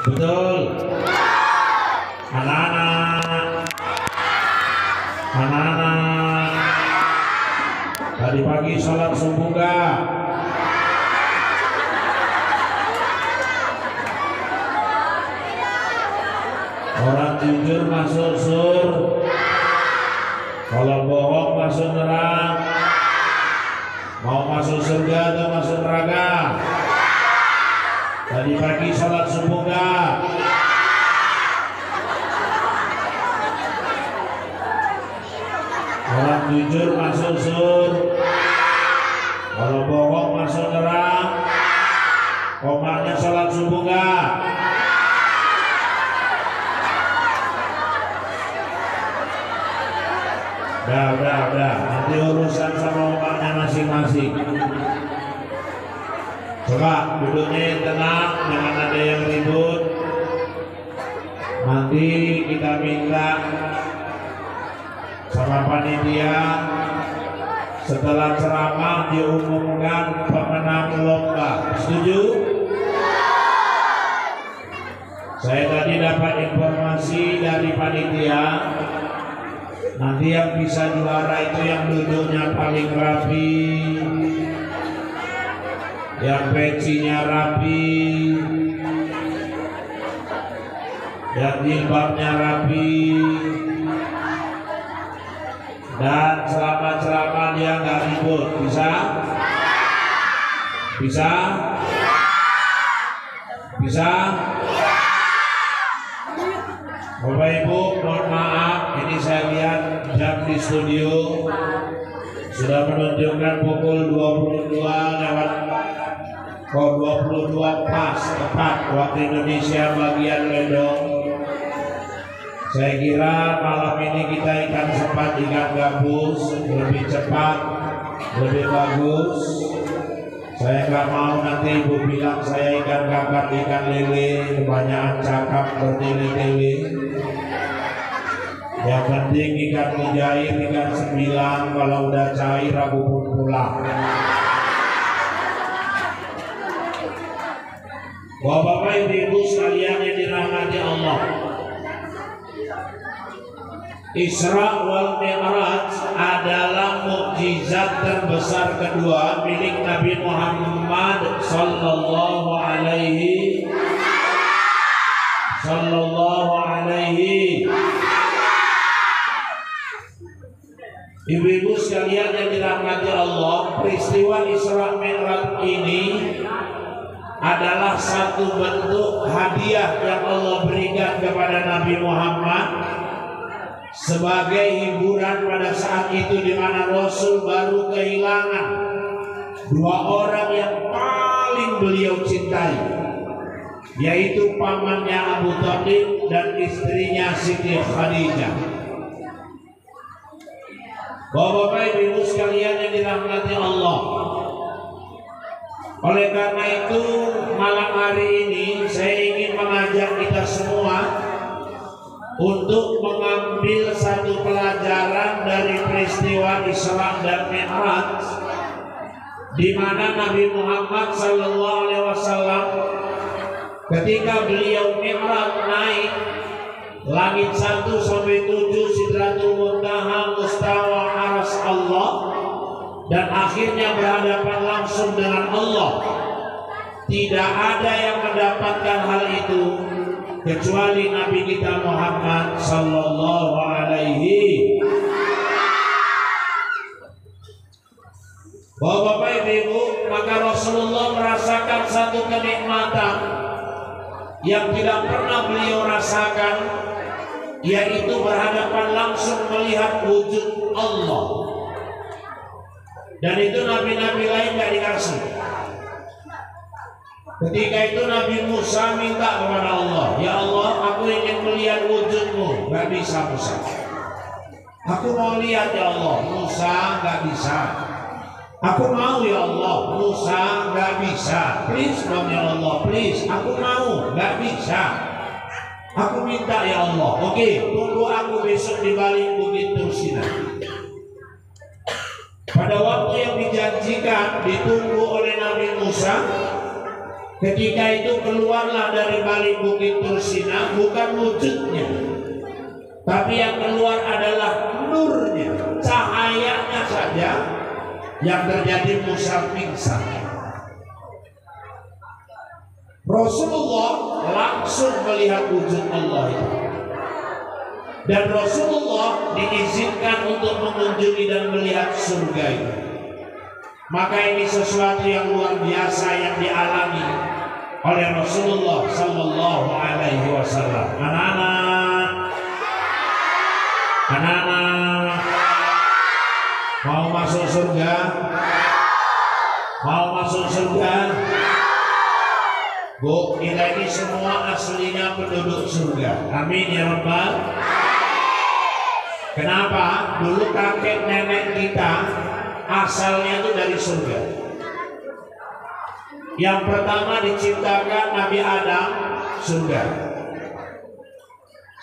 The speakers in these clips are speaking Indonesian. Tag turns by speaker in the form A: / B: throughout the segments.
A: Betul. Anak-anak tadi pagi sholat subuh gak? Orang jujur masuk sur, kalau bohong masuk neraka. Mau masuk surga atau masuk neraka? Tadi pagi sholat subuh gak? Orang jujur masuk surga, kalau bohong masuk neraka. Komarnya sholat subuh gak? Udah. Nanti urusan sama omaknya masing-masing. Coba duduknya tenang, jangan ada yang ribut. Nanti kita minta sama panitia setelah ceramah diumumkan pemenang lomba. Setuju? Saya tadi dapat informasi dari panitia, nanti yang bisa juara itu yang duduknya paling rapi, yang pecinya rapi, yang jilbabnya rapi, dan selama ceramah dia nggak ribut. Bisa? Bapak Ibu, mohon maaf, ini saya lihat jam di studio sudah menunjukkan pukul 22 pas tepat waktu Indonesia bagian Ledong. Saya kira malam ini kita ikan sepat, ikan gabus, lebih cepat, lebih bagus. Saya nggak mau nanti ibu bilang saya ikan kakap, ikan lele, kebanyakan cakap bertele-tele. Yang penting ikan mujair, ikan 9, kalau udah cair aku pun pulang. Bapak ibu sekalian yang dirahmati Allah, Isra wal Mi'raj adalah mukjizat terbesar kedua milik Nabi Muhammad sallallahu alaihi. Ibu-ibu sekalian yang dirahmati Allah, peristiwa Isra Mi'raj ini adalah satu bentuk hadiah yang Allah berikan kepada Nabi Muhammad sebagai hiburan pada saat itu di mana Rasul baru kehilangan dua orang yang paling beliau cintai, yaitu pamannya Abu Thalib dan istrinya Siti Khadijah. Bapak ibu sekalian yang dirahmati Allah, oleh karena itu malam hari ini saya ingin mengajak kita semua untuk mengambil satu pelajaran dari peristiwa Isra dan Mi'raj, di mana Nabi Muhammad SAW ketika beliau Mi'raj naik langit 1 sampai 7 Sidratul Muntaha mustawa aras Allah dan akhirnya berhadapan langsung dengan Allah. Tidak ada yang mendapatkan hal itu kecuali Nabi kita Muhammad sallallahu alaihi. Bapak Ibu, maka Rasulullah merasakan satu kenikmatan yang tidak pernah beliau rasakan, yaitu berhadapan langsung melihat wujud Allah. Dan itu nabi-nabi lain gak dikasih. Ketika itu Nabi Musa minta kepada Allah, ya Allah, aku ingin melihat wujudmu. Gak bisa Musa. Aku mau lihat ya Allah. Musa gak bisa. Aku mau ya Allah. Musa gak bisa. Please dong ya Allah, please. Aku mau, gak bisa. Aku minta ya Allah. Oke, tunggu aku besok di balik bukit Tursina. Pada waktu yang dijanjikan ditunggu oleh Nabi Musa, Ketika itu keluarlah dari balik bukit Tursina bukan wujudnya, tapi yang keluar adalah nurnya, cahayanya saja yang terjadi Musa pingsan. Rasulullah langsung melihat wujud Allah itu. Dan Rasulullah diizinkan untuk mengunjungi dan melihat surga itu. Maka ini sesuatu yang luar biasa yang dialami oleh Rasulullah Sallallahu Alaihi Wasallam. Anak-anak, mau masuk surga? Mau masuk surga? Bu, kita ini semua aslinya penduduk surga. Amin ya Rabbal. Kenapa? Dulu kakek nenek kita asalnya itu dari surga. Yang pertama diciptakan Nabi Adam, surga.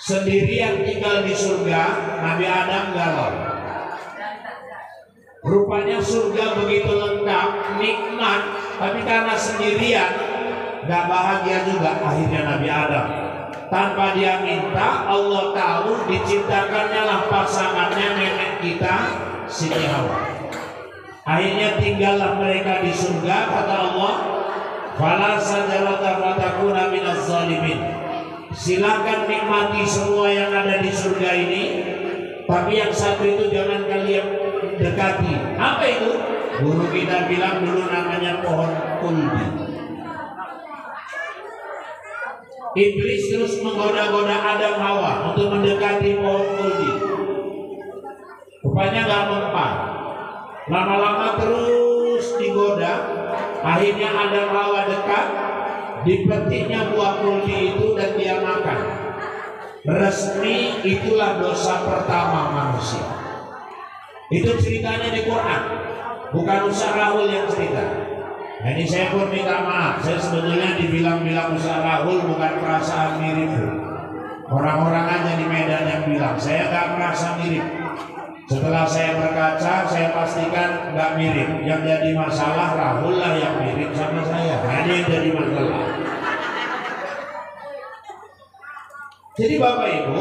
A: Sendirian tinggal di surga, Nabi Adam galau. Rupanya surga begitu lengkap, nikmat, tapi karena sendirian gak bahagia juga akhirnya Nabi Adam. Tanpa dia minta, Allah tahu diciptakannya lah pasangannya nenek kita, Siti Hawa. Akhirnya tinggallah mereka di surga, kata Allah, fala sajarata fatakuna minaz zalimin. Silakan nikmati semua yang ada di surga ini, tapi yang satu itu jangan kalian dekati. Apa itu? Guru kita bilang dulu namanya pohon kuldi. Iblis terus menggoda-goda Adam Hawa untuk mendekati pohon kuldi. Rupanya gak mempan. Lama-lama terus digoda. Akhirnya Adam Hawa dekat, dipetiknya buah kuldi itu dan dia makan. Resmi itulah dosa pertama manusia. Itu ceritanya di Quran, bukan Ustaz Rahul yang cerita. Nah, ini saya pun minta maaf, saya sebetulnya dibilang-bilang Ustaz Rahul bukan perasaan mirip. Orang-orang aja di Medan yang bilang, saya gak merasa mirip. Setelah saya berkaca, saya pastikan gak mirip. Yang jadi masalah Rahul lah yang mirip sama saya. Nah, ini yang jadi masalah. Jadi Bapak Ibu,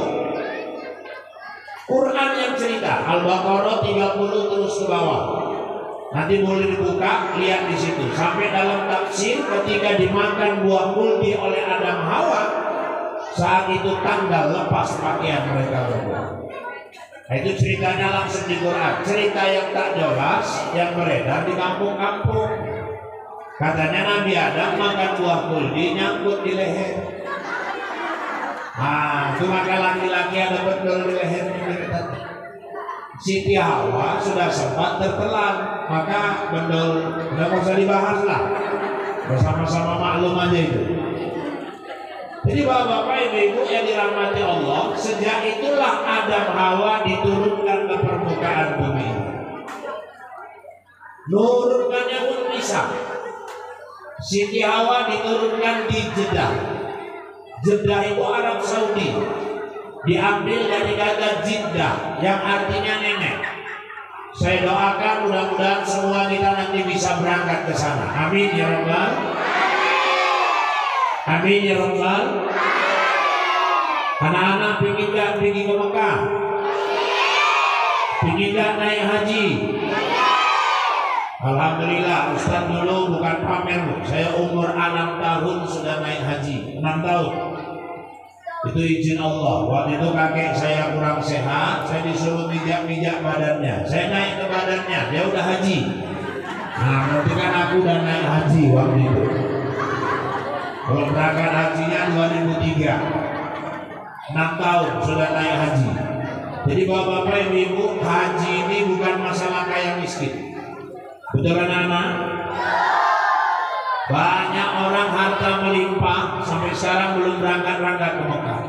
A: Quran yang cerita Al-Baqarah 30 terus ke bawah. Nanti boleh dibuka, lihat di situ. Sampai dalam tafsir ketika dimakan buah kuldi oleh Adam Hawa, saat itu tanggal lepas pakaian mereka berdua. Nah, itu ceritanya langsung di Quran. Cerita yang tak jelas yang beredar di kampung-kampung. Katanya Nabi Adam makan buah kuldi nyangkut di leher. Nah, itu maka laki-laki ada betul di lehernya. Siti Hawa sudah sempat tertelan, maka bendol nggak usah dibahas lah, bersama-sama maklum aja itu. Jadi bapak-bapak, ibu-ibu yang dirahmati Allah, sejak itulah Adam Hawa diturunkan ke permukaan bumi. Nurunkannya pun bisa. Siti Hawa diturunkan di Jeddah. Jeddah itu Arab Saudi. Diambil dari kata Jiddah yang artinya nenek. Saya doakan mudah-mudahan semua kita nanti bisa berangkat ke sana. Amin ya Rabbal. Amin ya Rabbal. Anak-anak pingin gak pergi ke Mekah? Pingin gak naik haji? Alhamdulillah, Ustaz dulu bukan pamer. Saya umur 6 tahun sudah naik haji. 6 tahun. Itu izin Allah. Waktu itu kakek saya kurang sehat, saya disuruh mijak-mijak badannya. Saya naik ke badannya, dia udah haji. Nah, berarti kan aku udah naik haji waktu itu. Kalau berangkat hajinya 2003, 6 tahun sudah naik haji. Jadi bapak-bapak, ibu-ibu, haji ini bukan masalah kaya miskin. Betul kan anak? Banyak orang harta melimpah sampai sekarang belum berangkat ke Mekah.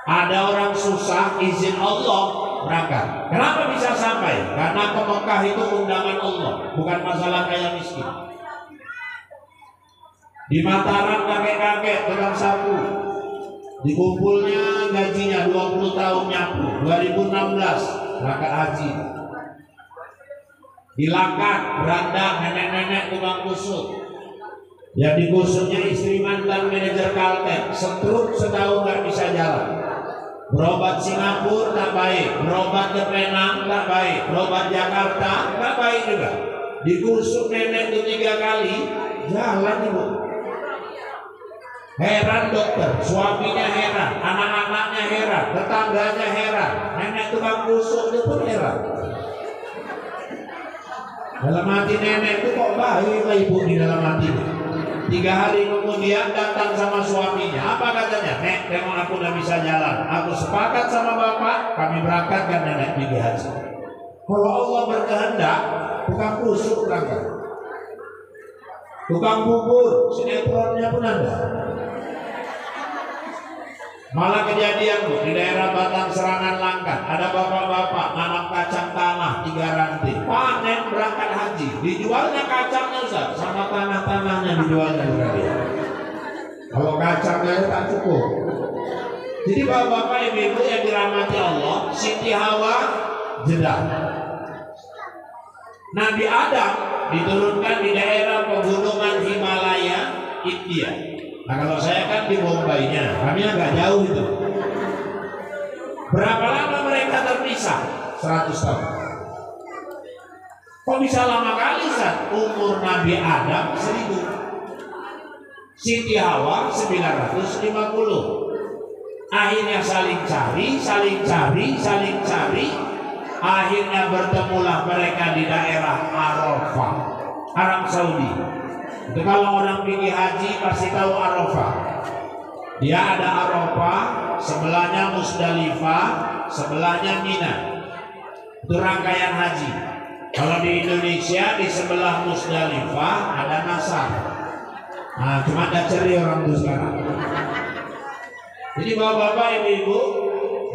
A: Ada orang susah, izin Allah berangkat. Kenapa bisa sampai? Karena ke Mekah itu undangan Allah, bukan masalah kaya miskin. Di Mataram kakek-kakek tukang sapu, dikumpulnya gajinya 20 tahun nyapu, 2016 berangkat haji. Di Lakat, beranda nenek-nenek tukang kusut. Yang digusuknya istri mantan manajer Kaltek, stroke setahun nggak bisa jalan. Berobat Singapura tak baik, berobat ke Penang tak baik, berobat Jakarta tak baik juga. Digusuk nenek itu 3 kali, jalan ibu. Heran dokter, suaminya heran, anak-anaknya heran, tetangganya heran, nenek tukang gusuk itu pun heran. Dalam hati nenek itu kok baik lah ibu di dalam hatinya. 3 hari kemudian datang sama suaminya. Apa katanya? Nek, memang aku udah bisa jalan. Aku sepakat sama bapak, kami berangkatkan nenek pergi haji. Kalau Allah berkehendak, tukang kusuk berangkat. Tukang bubur, sinetronnya pun ada. Malah kejadian bu, di daerah Batang Serangan Langkat ada bapak-bapak nanam kacang tanah 3 ranting, panen berangkat haji, dijualnya kacangnya Ustaz, sama tanah-tanahnya dijualnya juga dia. Kalau kacangnya tak cukup. Jadi bapak-bapak ibu-ibu yang dirahmati Allah, Siti Hawa Jeddah. Nabi Adam diturunkan di daerah pegunungan Himalaya, India. Nah kalau saya kan di Bombaynya, kami agak jauh itu. Berapa lama mereka terpisah? 100 tahun. Kok bisa lama kali Ustaz? Umur Nabi Adam 1000, Siti Hawa 950. Akhirnya saling cari. Akhirnya bertemulah mereka di daerah Arafah, Arab Saudi. Itu kalau orang pergi haji pasti tahu Arafah. Dia ada Arafah, sebelahnya Musdalifah, sebelahnya Mina. Itu rangkaian haji. Kalau di Indonesia di sebelah Musdalifah ada Nasar. Nah, cuma ada ceri orang itu sekarang. Jadi bapak-bapak, ibu-ibu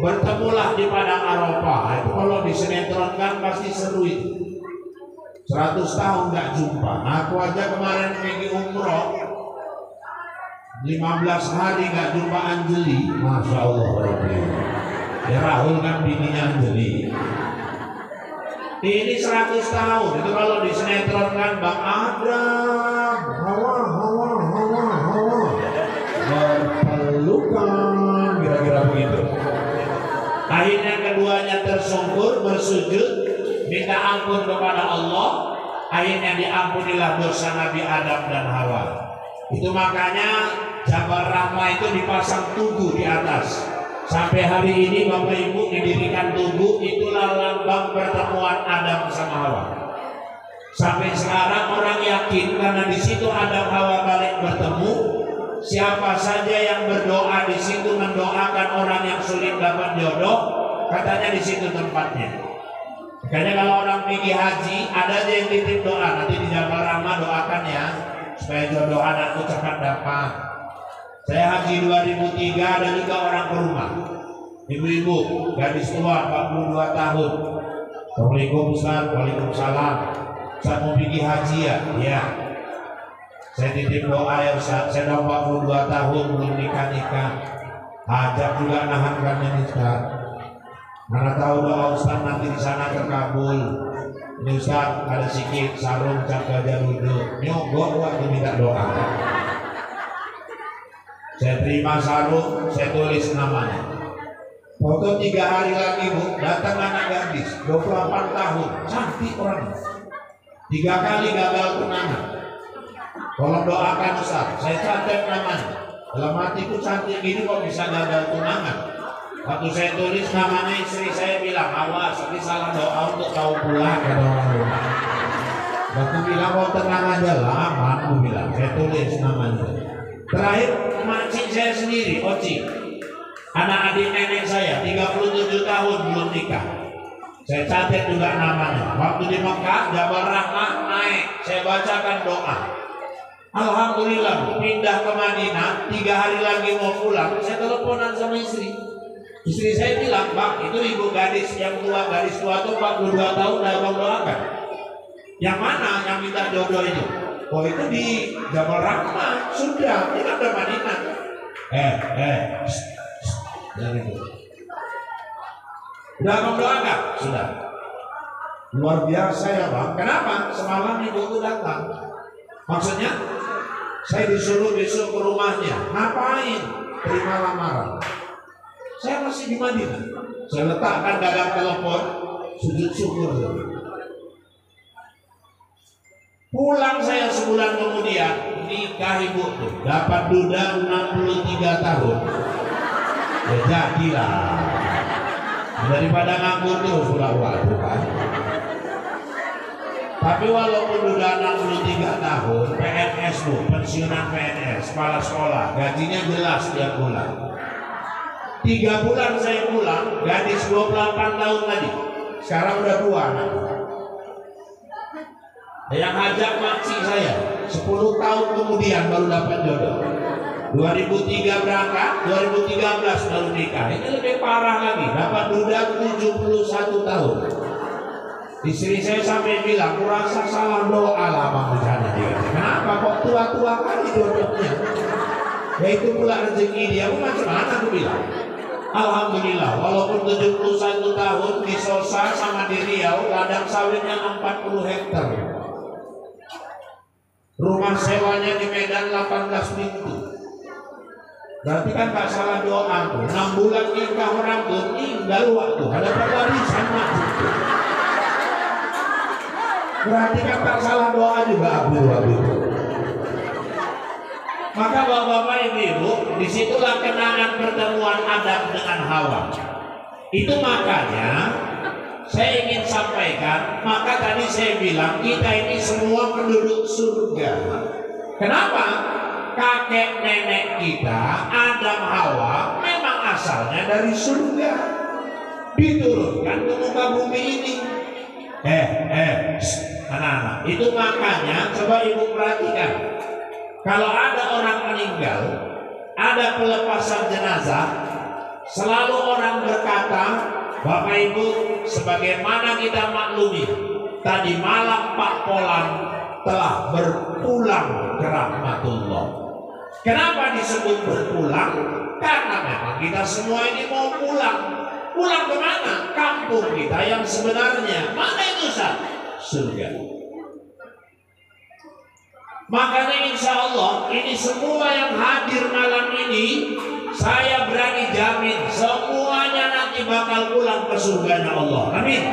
A: bertemulah di padang Arafah. Itu kalau disinetronkan pasti seru itu. 100 tahun gak jumpa. Aku aja kemarin pergi umroh 15 hari gak jumpa Anjeli. Masya Allah. Ya Rahul kan bininya Anjeli. Ini 100 tahun. Itu kalau disinetronkan Bang Adam, Hawa berpelukan, kira-kira begitu. Akhirnya keduanya tersungkur bersujud, minta ampun kepada Allah. Akhirnya diampunilah dosa Nabi Adam dan Hawa. Itu makanya Jabal Rahmah itu dipasang tugu di atas. Sampai hari ini Bapak Ibu didirikan tugu, itulah lambang pertemuan Adam sama Hawa. Sampai sekarang orang yakin karena di situ Adam Hawa balik bertemu. Siapa saja yang berdoa di situ mendoakan orang yang sulit dapat jodoh, katanya di situ tempatnya. Makanya kalau orang pergi haji, ada aja yang titip doa. Nanti di Jabal Rahmah doakan ya, supaya jodoh anakku cepat dapat. Saya haji 2003, ada juga orang ke rumah. Ibu-ibu, gadis tua 42 tahun. Assalamualaikum Ustaz, waalaikumsalam. Ustaz mau pergi haji ya? Iya. Saya titip doa ya Ustaz, saya udah 42 tahun belum nikah-nikah. Ajak juga nahankannya nih Ustaz. Mana tahu doa Ustaz nanti di sana terkabul. Ini Ustaz ada sikit sarung cakap jarudo. Nyogok waktu minta doa. Saya terima sarung, saya tulis namanya. Foto 3 hari lagi bu, datang anak gadis 28 tahun, cantik orangnya. 3 kali gagal tunangan. Tolong doakan Ustaz, saya catat namanya. Dalam hatiku cantik gini kok bisa gagal tunangan. Waktu saya tulis namanya, istri saya bilang, awas, ini salah doa untuk kau pulang, kata orang rumah. Waktu bilang, mau tenang aja lah, aman, aku bilang, saya tulis namanya. Terakhir, makcik saya sendiri, Oci, anak adik nenek saya, 37 tahun belum nikah. Saya catat juga namanya. Waktu di Mekah, Jabal Rahmah naik, saya bacakan doa. Alhamdulillah, pindah ke Madinah, 3 hari lagi mau pulang, saya teleponan sama istri. Istri saya bilang, Bang, itu ibu gadis yang tua, gadis tua itu 42 tahun dah Bang doakan. Yang mana yang minta jodoh itu? Oh itu di Jabal Rahmah, sudah, ini kan udah Madinah. Dari itu. Udah Bang doakan? Sudah. Luar biasa ya Bang. Kenapa? Semalam ibu itu datang. Maksudnya Saya disuruh besok ke rumahnya. Ngapain? Terima lamaran. Saya masih di Madinah. Saya letakkan gagang telepon, sujud syukur. Pulang saya sebulan kemudian, nikah ibu tuh, dapat duda 63 tahun. Ya jadilah. Daripada nganggur terus pulang-pulang kan. Tapi walaupun udah 63 tahun, PNS bu, pensiunan PNS, kepala sekolah, gajinya jelas tiap bulan. 3 bulan saya pulang, gadis 28 tahun tadi, sekarang udah 2 anak. Yang ngajak makcik saya, 10 tahun kemudian baru dapat jodoh. 2003 berangkat, 2013 baru nikah. Ini lebih parah lagi, dapat duda 71 tahun. Istri saya sampai bilang, kurasa salah doa lah Bang Bujana. Kenapa kok tua-tua kali jodohnya? Ya itu pula rezeki dia, macam mana aku bilang. Alhamdulillah, walaupun 71 tahun di Sosa sama di Riau, ladang sawitnya 40 hektar. Rumah sewanya di Medan 18 pintu. Berarti kan gak salah doa tuh. 6 bulan nikah orang tuh tinggal waktu ada pewarisan maju. Berarti kan tak salah doa juga abu-abu. Maka bapak-bapak ibu, disitulah kenangan pertemuan Adam dengan Hawa. Itu makanya saya ingin sampaikan, maka tadi saya bilang kita ini semua penduduk surga. Kenapa? Kakek nenek kita, Adam Hawa, memang asalnya dari surga. Diturunkan ke muka bumi ini. Anak-anak, itu makanya coba ibu perhatikan. Kalau ada orang meninggal, ada pelepasan jenazah, selalu orang berkata, Bapak Ibu, sebagaimana kita maklumi, tadi malam Pak Polan telah berpulang ke rahmatullah. Kenapa disebut berpulang? Karena memang kita semua ini mau pulang. Pulang kemana? Kampung kita yang sebenarnya. Mana itu Ustaz? Surga. Makanya insya Allah ini semua yang hadir malam ini, saya berani jamin semuanya nanti bakal pulang ke surganya Allah. Amin.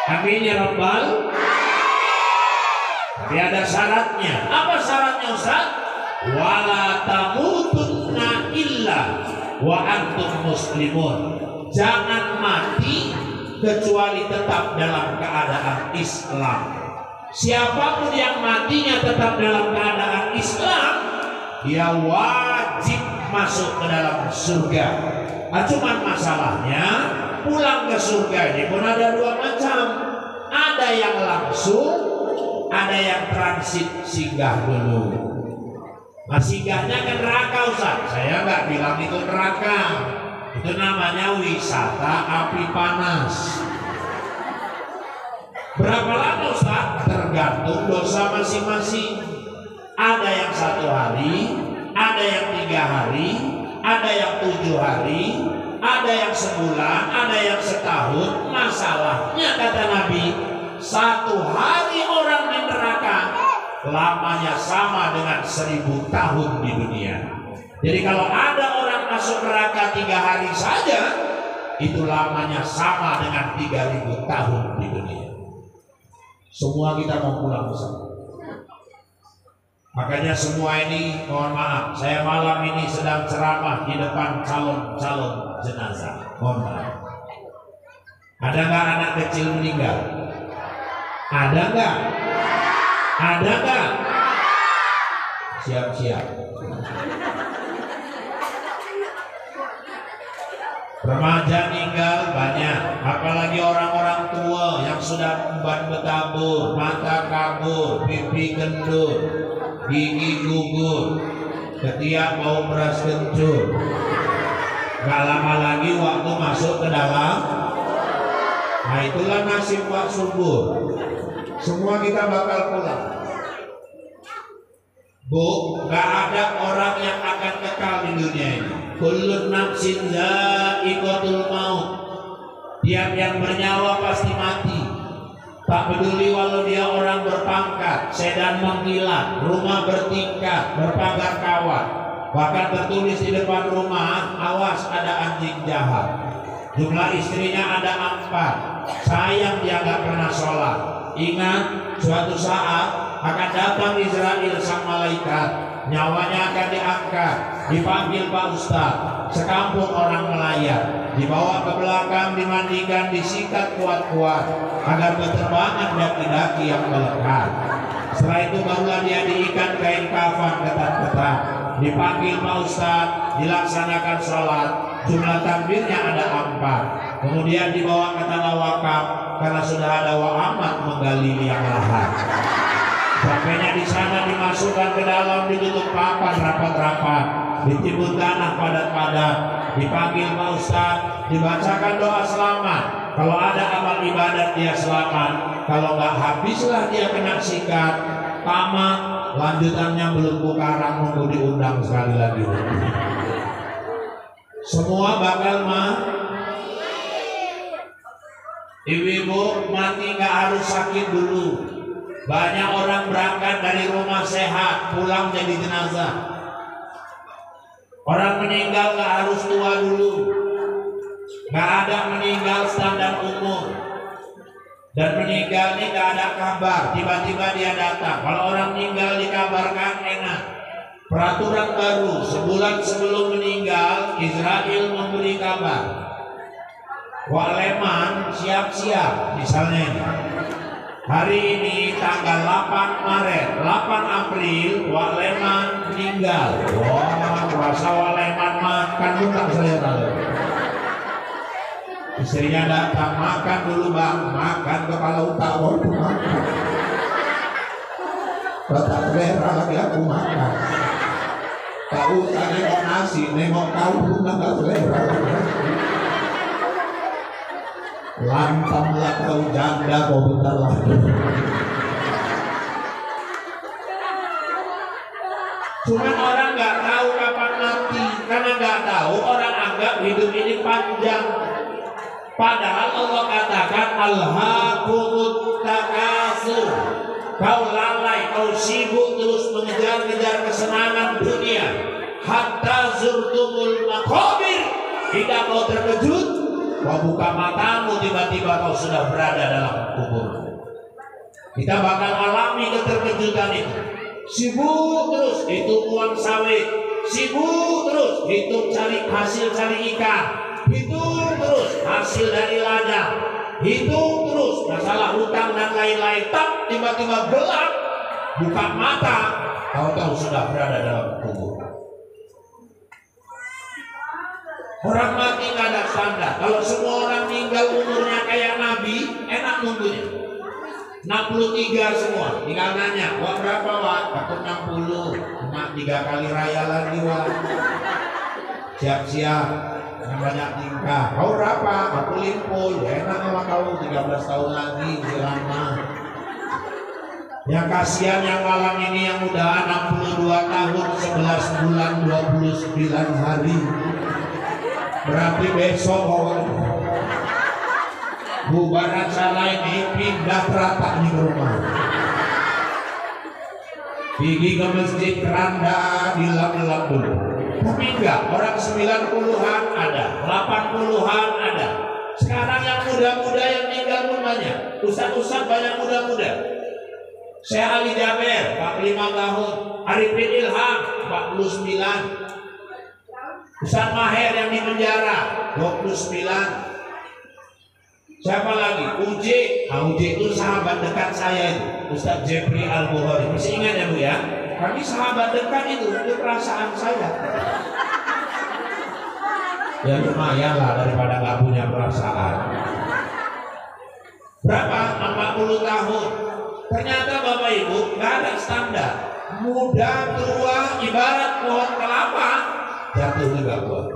A: Amin ya Rabbal. Tapi ada syaratnya. Apa syaratnya Ustaz? Wala tamutunna illa wa antum muslimun. Jangan mati kecuali tetap dalam keadaan Islam. Siapapun yang matinya tetap dalam keadaan Islam, dia wajib masuk ke dalam surga. Cuman masalahnya pulang ke surga ini pun ada 2 macam. Ada yang langsung, ada yang transit singgah dulu. Nah, singgahnya ke neraka Ustaz. Saya nggak bilang itu neraka. Itu namanya wisata api panas. Berapa lama Ustaz? Tergantung dosa masing-masing. Ada yang 1 hari, ada yang 3 hari, ada yang 7 hari, ada yang sebulan, ada yang setahun. Masalahnya kata Nabi, 1 hari orang di neraka lamanya sama dengan 1000 tahun di dunia. Jadi kalau ada orang masuk neraka 3 hari saja, itu lamanya sama dengan 3000 tahun di dunia. Semua kita mau pulang bersama. Makanya semua ini mohon maaf, saya malam ini sedang ceramah di depan calon-calon jenazah. Mohon maaf. Ada nggak anak kecil meninggal? Ada nggak? Ada nggak? Siap-siap. Remaja meninggal banyak, apalagi orang-orang tua yang sudah umban bertabur, mata kabur, pipi gendut, gigi gugur, ketiak bau beras kencur. Gak lama lagi waktu masuk ke dalam. Nah itulah nasib Pak Subur. Semua kita bakal pulang. Bu, gak ada orang yang akan kekal di dunia ini. Kullun nafsin za'iqatul maut. Tiap yang bernyawa pasti mati. Tak peduli walau dia orang berpangkat, sedan mengkilat, rumah bertingkat, berpagar kawat. Bahkan tertulis di depan rumah, awas ada anjing jahat. Jumlah istrinya ada 4. Sayang dia gak pernah sholat. Ingat, suatu saat akan datang Israel sang malaikat. Nyawanya akan diangkat, dipanggil Pak Ustadz, sekampung orang melayat, dibawa ke belakang, dimandikan, disikat kuat-kuat agar berterbangan daki-daki yang melekat. Setelah itu barulah dia diikat kain kafan ketat-ketat, dipanggil Pak Ustadz, dilaksanakan sholat. Jumlah takbirnya ada 4. Kemudian dibawa ke tanah wakaf karena sudah ada wa'amat menggali liang lahat. Sampainya di sana dimasukkan ke dalam, ditutup papan rapat-rapat, ditimbun tanah padat-padat, dipanggil Pak Ustadz, dibacakan doa selamat. Kalau ada amal ibadat dia selamat, kalau nggak habislah dia kena sikat, tamat, lanjutannya belum karang, nunggu diundang sekali lagi. Semua bakal ibu-ibu mati nggak harus sakit dulu. Banyak orang berangkat dari rumah sehat, pulang jadi jenazah. Orang meninggal gak harus tua dulu. Gak ada meninggal standar umur. Dan meninggal ini gak ada kabar, tiba-tiba dia datang. Kalau orang meninggal dikabarkan enak. Peraturan baru, sebulan sebelum meninggal, Israel memberi kabar. Wak Leman siap-siap, misalnya ini. Hari ini tanggal 8 Maret, 8 April, Wak Leman meninggal. Wah, rasa Wak Leman makan bukan selera. Istrinya datang, makan dulu bang, makan kepala otak baru makan. Tak selera lagi aku makan. Tahu tak nengok nasi, nengok tahu nggak selera. Lantamlah kau janda kau bentar lagi. Cuman orang nggak tahu kapan mati, karena nggak tahu orang anggap hidup ini panjang. Padahal Allah katakan alhaakumut takatsur. Kau lalai, kau sibuk terus mengejar-ngejar kesenangan dunia. Hatta zurtumul maqabir. Hingga kau terkejut, kau buka matamu, tiba-tiba kau sudah berada dalam kubur. Kita bakal alami keterkejutan itu. Sibuk terus hitung uang sawit, sibuk terus hitung cari hasil cari ikan, hitung terus hasil dari ladang, hitung terus masalah hutang dan lain-lain. Tak tiba-tiba gelap, buka mata, tahu-tahu sudah berada dalam kubur. Orang mati nggak ada standar. Kalau semua orang meninggal umurnya kayak Nabi, enak nunggunya. 63 semua. Tinggal nanya, wah berapa wah? Takut 60. Cuma 3 kali raya lagi wah. Siap-siap. Yang banyak tingkah. Kau berapa? Aku limpul. Enak sama kau 13 tahun lagi lama. Yang kasihan yang malam ini yang udah 62 tahun 11 bulan 29 hari. Berarti besok bubar acara ini pindah teratak di rumah. Pergi ke masjid keranda dilap-lap dulu. Tapi enggak, orang 90-an ada, 80-an ada. Sekarang yang muda-muda yang meninggal pun banyak. Ustaz-ustaz banyak muda-muda. Saya Ali Jaber 45 tahun, Arifin Ilham 49. Ustaz Maher yang di penjara 29. Siapa lagi? Uji. Uji itu sahabat dekat saya itu, Ustaz Jeffrey Al-Bukhari. Masih ingat ya Bu ya? Kami sahabat dekat itu perasaan saya. Ya lumayan lah daripada nggak punya perasaan. Berapa? 40 tahun. Ternyata Bapak Ibu nggak ada standar. Muda, tua, ibarat pohon kelapa, jatuh juga buah.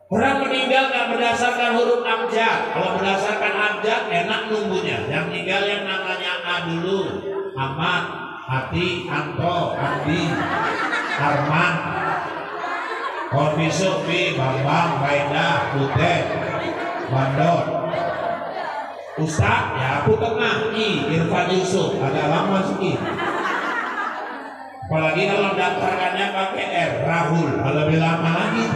A: Orang meninggal nggak berdasarkan huruf abjad. Kalau berdasarkan abjad enak nunggunya. Yang meninggal yang namanya A dulu. Ahmad, Hati, Anto, Andi, Arman, Konfi, Bambang, Baida, Butet, Bandot. Ustaz, ya aku tengah. Irfan Yusuf, agak lama sih. Apalagi kalau daftarkannya pakai R, Rahul, lebih lama lagi.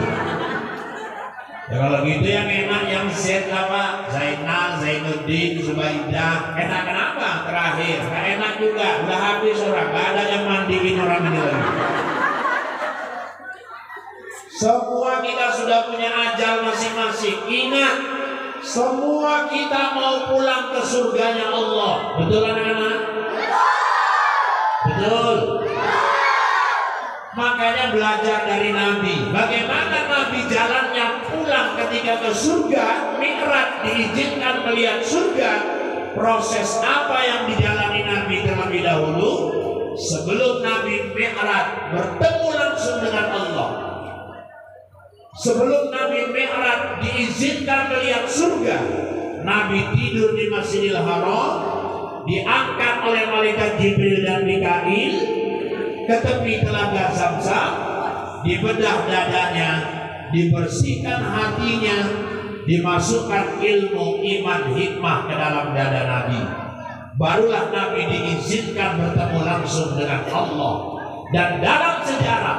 A: Ya kalau gitu yang enak yang Z apa? Zainal, Zainuddin, Zubaidah. Enak kenapa? Terakhir. Gak enak juga, udah habis orang. Gak ada yang mandiin orang ini lagi. Semua kita sudah punya ajal masing-masing. Ingat, semua kita mau pulang ke surganya Allah. Betul anak-anak? Betul. Makanya belajar dari Nabi. Bagaimana Nabi jalannya pulang ketika ke surga, Mi'raj diizinkan melihat surga. Proses apa yang dijalani Nabi terlebih dahulu sebelum Nabi Mi'raj bertemu langsung dengan Allah. Sebelum Nabi Mi'raj diizinkan melihat surga, Nabi tidur di Masjidil Haram, diangkat oleh malaikat Jibril dan Mikail ke tepi telaga Zamzam, dibedah dadanya, dibersihkan hatinya, dimasukkan ilmu, iman, hikmah ke dalam dada Nabi. Barulah Nabi diizinkan bertemu langsung dengan Allah. Dan dalam sejarah,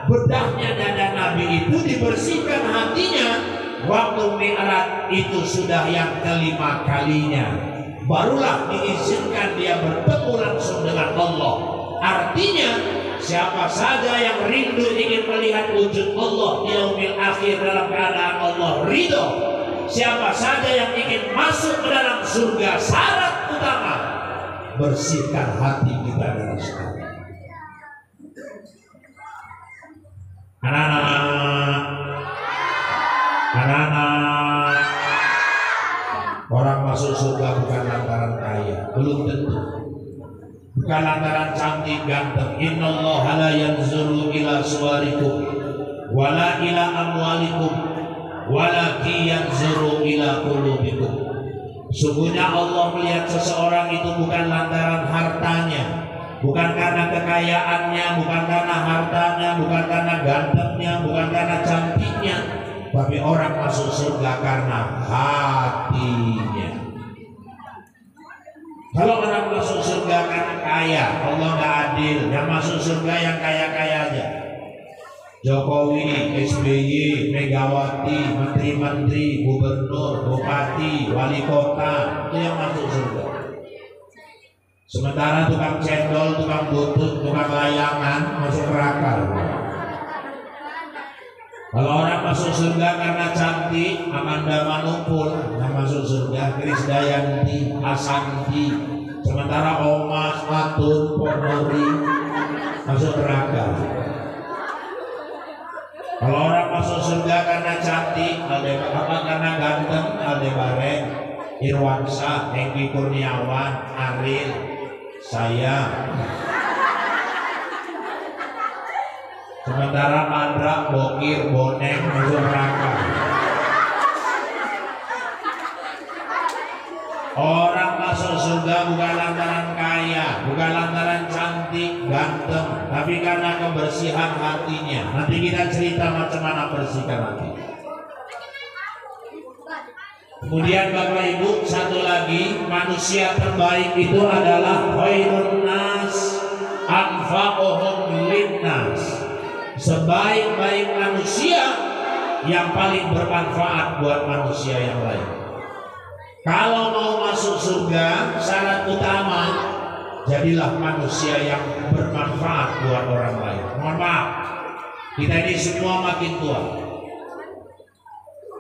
A: bedahnya dada Nabi itu dibersihkan hatinya waktu Mi'raj itu sudah yang kelima kalinya. Barulah diizinkan dia bertemu langsung dengan Allah. Artinya siapa saja yang rindu ingin melihat wujud Allah di yaumil akhir dalam keadaan Allah ridho, siapa saja yang ingin masuk ke dalam surga, syarat utama bersihkan hati kita dari sekali. Anak-anak, orang masuk surga bukan lantaran kaya, belum tentu. Bukan lantaran cantik ganteng. Innallaha la yanzuru ila suwarikum wala ila amwalikum walakin yanzuru ila qulubikum. Sungguhnya Allah melihat seseorang itu bukan lantaran hartanya, bukan karena kekayaannya, bukan karena hartanya, bukan karena gantengnya, bukan karena cantiknya, tapi orang masuk surga karena hatinya. Kalau orang masuk surga karena kaya, Allah nggak adil. Yang masuk surga yang kaya-kaya aja. Jokowi, SBY, Megawati, menteri-menteri, gubernur, bupati, wali kota, itu yang masuk surga. Sementara tukang cendol, tukang butut, tukang layangan masuk neraka. Kalau orang masuk surga karena cantik, Amanda Manupul yang masuk surga, Krisdayanti, Asanti. Sementara Omas, Atun, Ponori masuk neraka. Kalau orang masuk surga karena cantik, karena ganteng, Aldebaran, Irwansyah, Egi Kurniawan, Ariel, saya. Sementara Andra, Bokir, Boneng masuk neraka. Orang masuk surga bukan lantaran kaya, bukan lantaran cantik, ganteng, tapi karena kebersihan hatinya. Nanti kita cerita macam mana bersihkan hati. Kemudian Bapak Ibu, satu lagi, manusia terbaik itu adalah khairun nas anfa'uhum linnas. Sebaik-baik manusia yang paling bermanfaat buat manusia yang lain. Kalau mau masuk surga, syarat utama jadilah manusia yang bermanfaat buat orang lain. Mohon maaf, kita ini semua makin tua.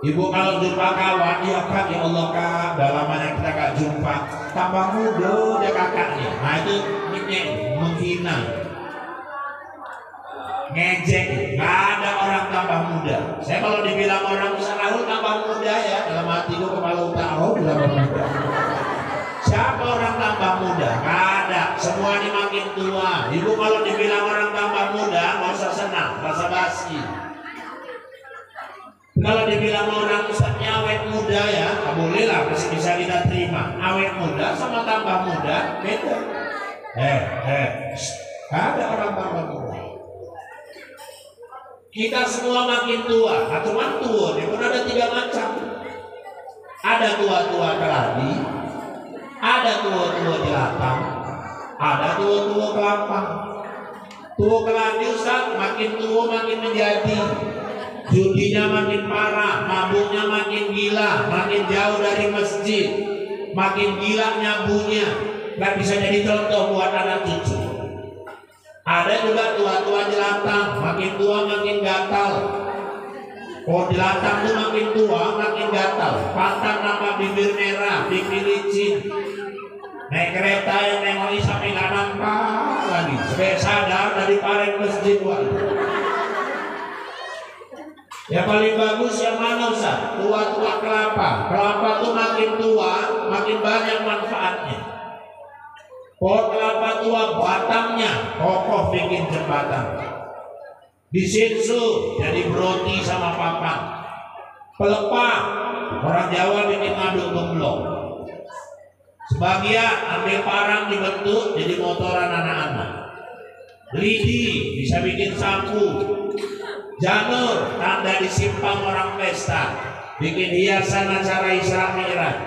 A: Ibu kalau jumpa kawan, ya kak, ya Allah kak, udah lamanya kita gak jumpa, tambah muda dia kakaknya. Nah itu menghina, ngejek, gak ada orang tambah muda. Saya kalau dibilang orang Ustaz Rahul tambah muda ya, dalam hatiku kepala tahu tambah muda. Siapa orang tambah muda? Gak ada, semua ini makin tua. Ibu kalau dibilang orang tambah muda, gak usah senang, rasa basi. Kalau dibilang orang Ustaznya awet muda ya, boleh lah, masih bisa kita terima. Awet muda sama tambah muda beda. Gak ada orang tambah muda. Kita semua makin tua, cuma tua, dia pun ada 3 macam. Ada tua-tua keladi, ada tua-tua jelapang, ada tua-tua kelapang. Tua keladi Ustaz, makin tua makin menjadi, judinya makin parah, mabuknya makin gila, makin jauh dari masjid, makin gila nyabunya, nggak bisa jadi contoh buat anak cucu. Ada juga tua-tua jelantang, makin tua makin gatal. Oh, jelantang tuh makin tua makin gatal, pantang nama bibir merah, pipi licin. Naik kereta yang nengok sampai nggak nampak lagi, sampai sadar dari paling masjid. Yang paling bagus yang mana Ustaz? Tua-tua kelapa. Kelapa tuh makin tua makin banyak manfaatnya. Pohon kelapa tua batangnya kokoh bikin jembatan. Disinsu jadi broti sama papan. Pelepah orang Jawa bikin ngaduk gemblong. Sebagian ambil parang dibentuk jadi motoran anak-anak. Lidi bisa bikin sapu. Janur tanda disimpang orang pesta, bikin hiasan acara Isra Mi'raj.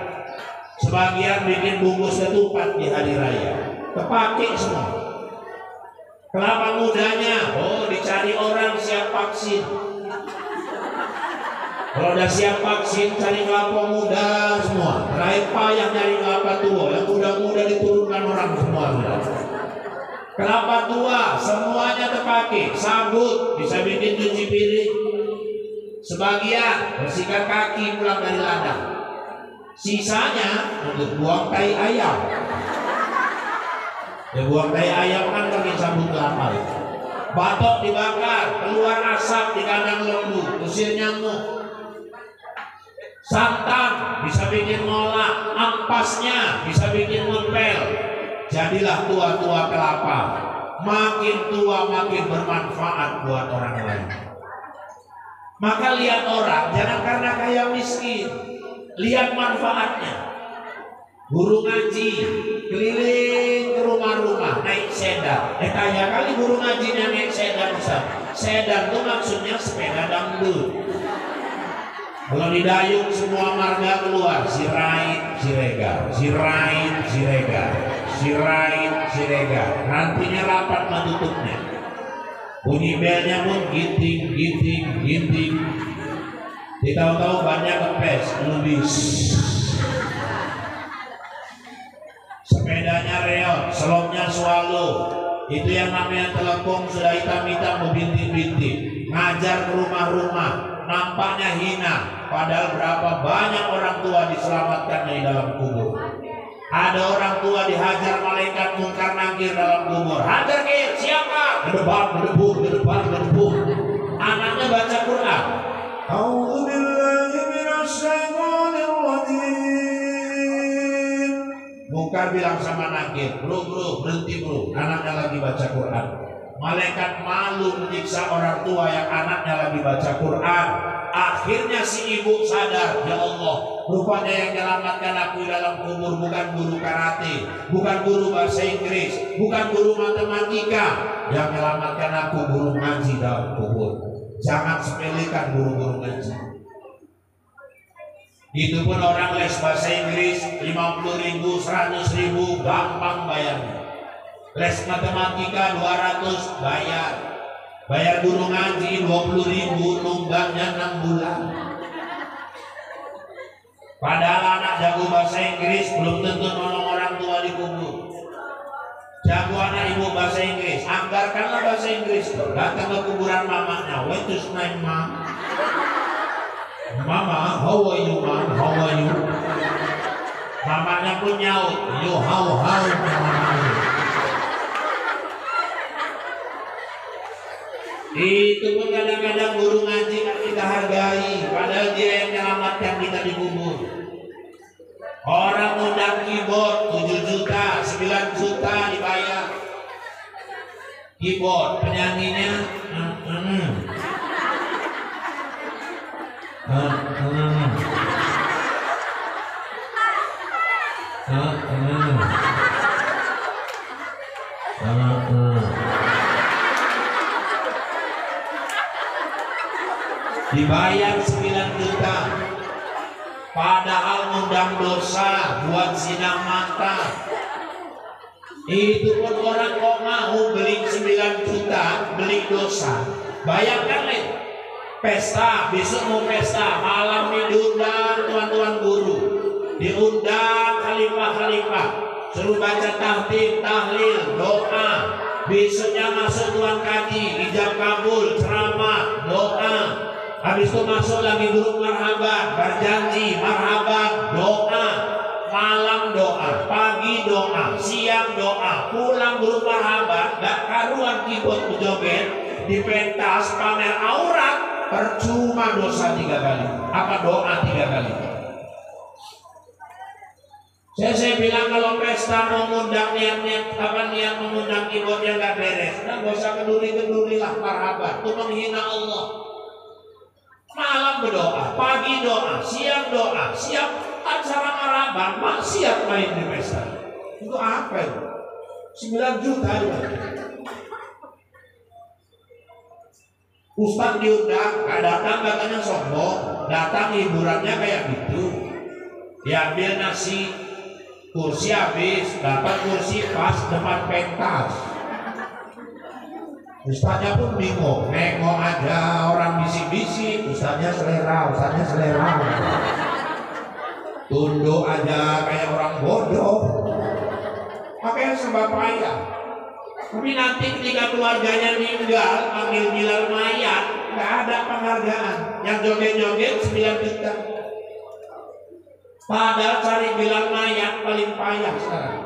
A: Sebagian bikin bungkus ketupat di hari raya, kepake semua. Kelapa mudanya, oh dicari orang siap vaksin. Kalau udah siap vaksin, cari kelapa muda semua. Terakhir payah nyari kelapa tua, yang muda-muda diturunkan orang semua. Kelapa tua semuanya terpakai, sabut bisa bikin cuci piring. Sebagian bersihkan kaki pulang dari ladang. Sisanya untuk buang tai ayam. Ya buang tai ayam kan pakai sabut kelapa. Batok dibakar, keluar asap di kandang lembu, usir nyamuk. Santan bisa bikin ngolak, ampasnya bisa bikin ngepel. Jadilah tua-tua kelapa. Makin tua makin bermanfaat buat orang lain. Maka lihat orang jangan karena kaya miskin, lihat manfaatnya. Guru ngaji keliling ke rumah-rumah naik sedan. Kaya kali guru ngajinya naik sedan Ustaz. Sedan itu maksudnya sepeda dangdut. Kalau didayung semua marga keluar, sirait, siregar, sirait, siregar, sirait, siregar. Nantinya rapat tutupnya. Bunyi belnya pun ginting, ginting, ginting. Ditahu-tahu banyak kempes, lebih. Sepedanya reot, selopnya swallow. Itu yang namanya telepon sudah hitam-hitam bintik-bintik. Ngajar ke rumah-rumah, nampaknya hina. Padahal berapa banyak orang tua diselamatkan dari dalam kubur. Ada orang tua dihajar malaikat mungkar nakir dalam kubur. Hajar ke siapa? Ke depan, ke depan, ke depan, ke depan. Anaknya baca Quran. A'udzubillahi minasyaitonir rajim. Mungkar bilang sama nakir, bro, berhenti bro. Anaknya lagi baca Quran. Malaikat malu menyiksa orang tua yang anaknya lagi baca Quran. Akhirnya si ibu sadar, ya Allah, rupanya yang menyelamatkan aku dalam kubur bukan guru karate, bukan guru bahasa Inggris, bukan guru matematika. Yang menyelamatkan aku guru ngaji dalam kubur. Jangan sepelekan guru-guru ngaji. Itu pun orang les bahasa Inggris 50.000, 100.000 gampang bayarnya. Les matematika 200 bayar. Bayar guru ngaji 20.000, nunggangnya 6 bulan. Padahal anak jago bahasa Inggris belum tentu nolong orang tua di kubur. Jago anak ibu bahasa Inggris, anggarkanlah bahasa Inggris. Datang ke kuburan mamanya, what is name mom? Mama, how are you mom? How are you? Mamanya pun nyaut, yo how Itu pun kadang-kadang guru ngaji kan kita hargai, padahal dia yang menyelamatkan kita di kubur. Orang undang keyboard 7 juta, 9 juta dibayar. Keyboard penyanyinya dibayar 9 juta. Padahal ngundang dosa buat zina mata. Itu pun orang kok mau beli 9 juta, beli dosa. Bayangkan nih, pesta, besok mau pesta, malam ini diundang tuan-tuan guru, diundang khalifah-khalifah, suruh baca tahlil, doa. Besoknya masuk tuan kaji, ijab kabul, ceramah, doa. Habis itu masuk lagi guru marhaban, berjanji marhaban, doa. Malam doa, pagi doa, siang doa, pulang guru marhaban, gak karuan keyboard joget, dipentas, pamer aurat, percuma dosa 3 kali. Apa doa 3 kali? Saya bilang kalau pesta mau ngundang niat mengundang keyboard yang gak beres, nah gak usah keduri lah marhaban, itu menghina Allah. Malam berdoa, pagi doa, siang doa, siap acara marhaban, maksiat main di pesta. Itu apa itu? 9 juta itu. Ustaz diundang, gak datang katanya sombong, datang hiburannya kayak gitu. Diambil nasi, kursi habis, dapat kursi pas depan pentas. Ustaznya pun bingung, nengok aja orang bisik-bisik, ustaznya selera. Tunduk aja kayak orang bodoh. Makanya sebab payah. Tapi nanti ketika keluarganya meninggal, panggil Bilal mayat, nggak ada penghargaan. Yang joget-joget 9 juta. Padahal cari Bilal mayat paling payah sekarang.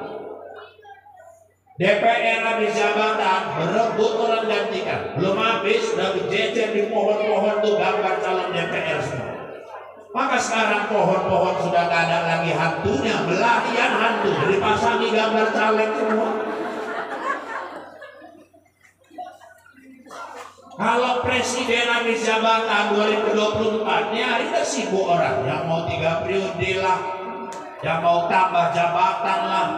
A: DPR habis jabatan, berebut orang gantikan. Belum habis, udah berjejer di pohon-pohon tuh gambar calon DPR semua. Maka sekarang pohon-pohon sudah gak ada lagi hantunya, belahian hantu, dipasangi gambar caleg semua. Kalau presiden habis jabatan 2024, ini hari ini sibuk orang yang mau 3 periode lah, yang mau tambah jabatan lah,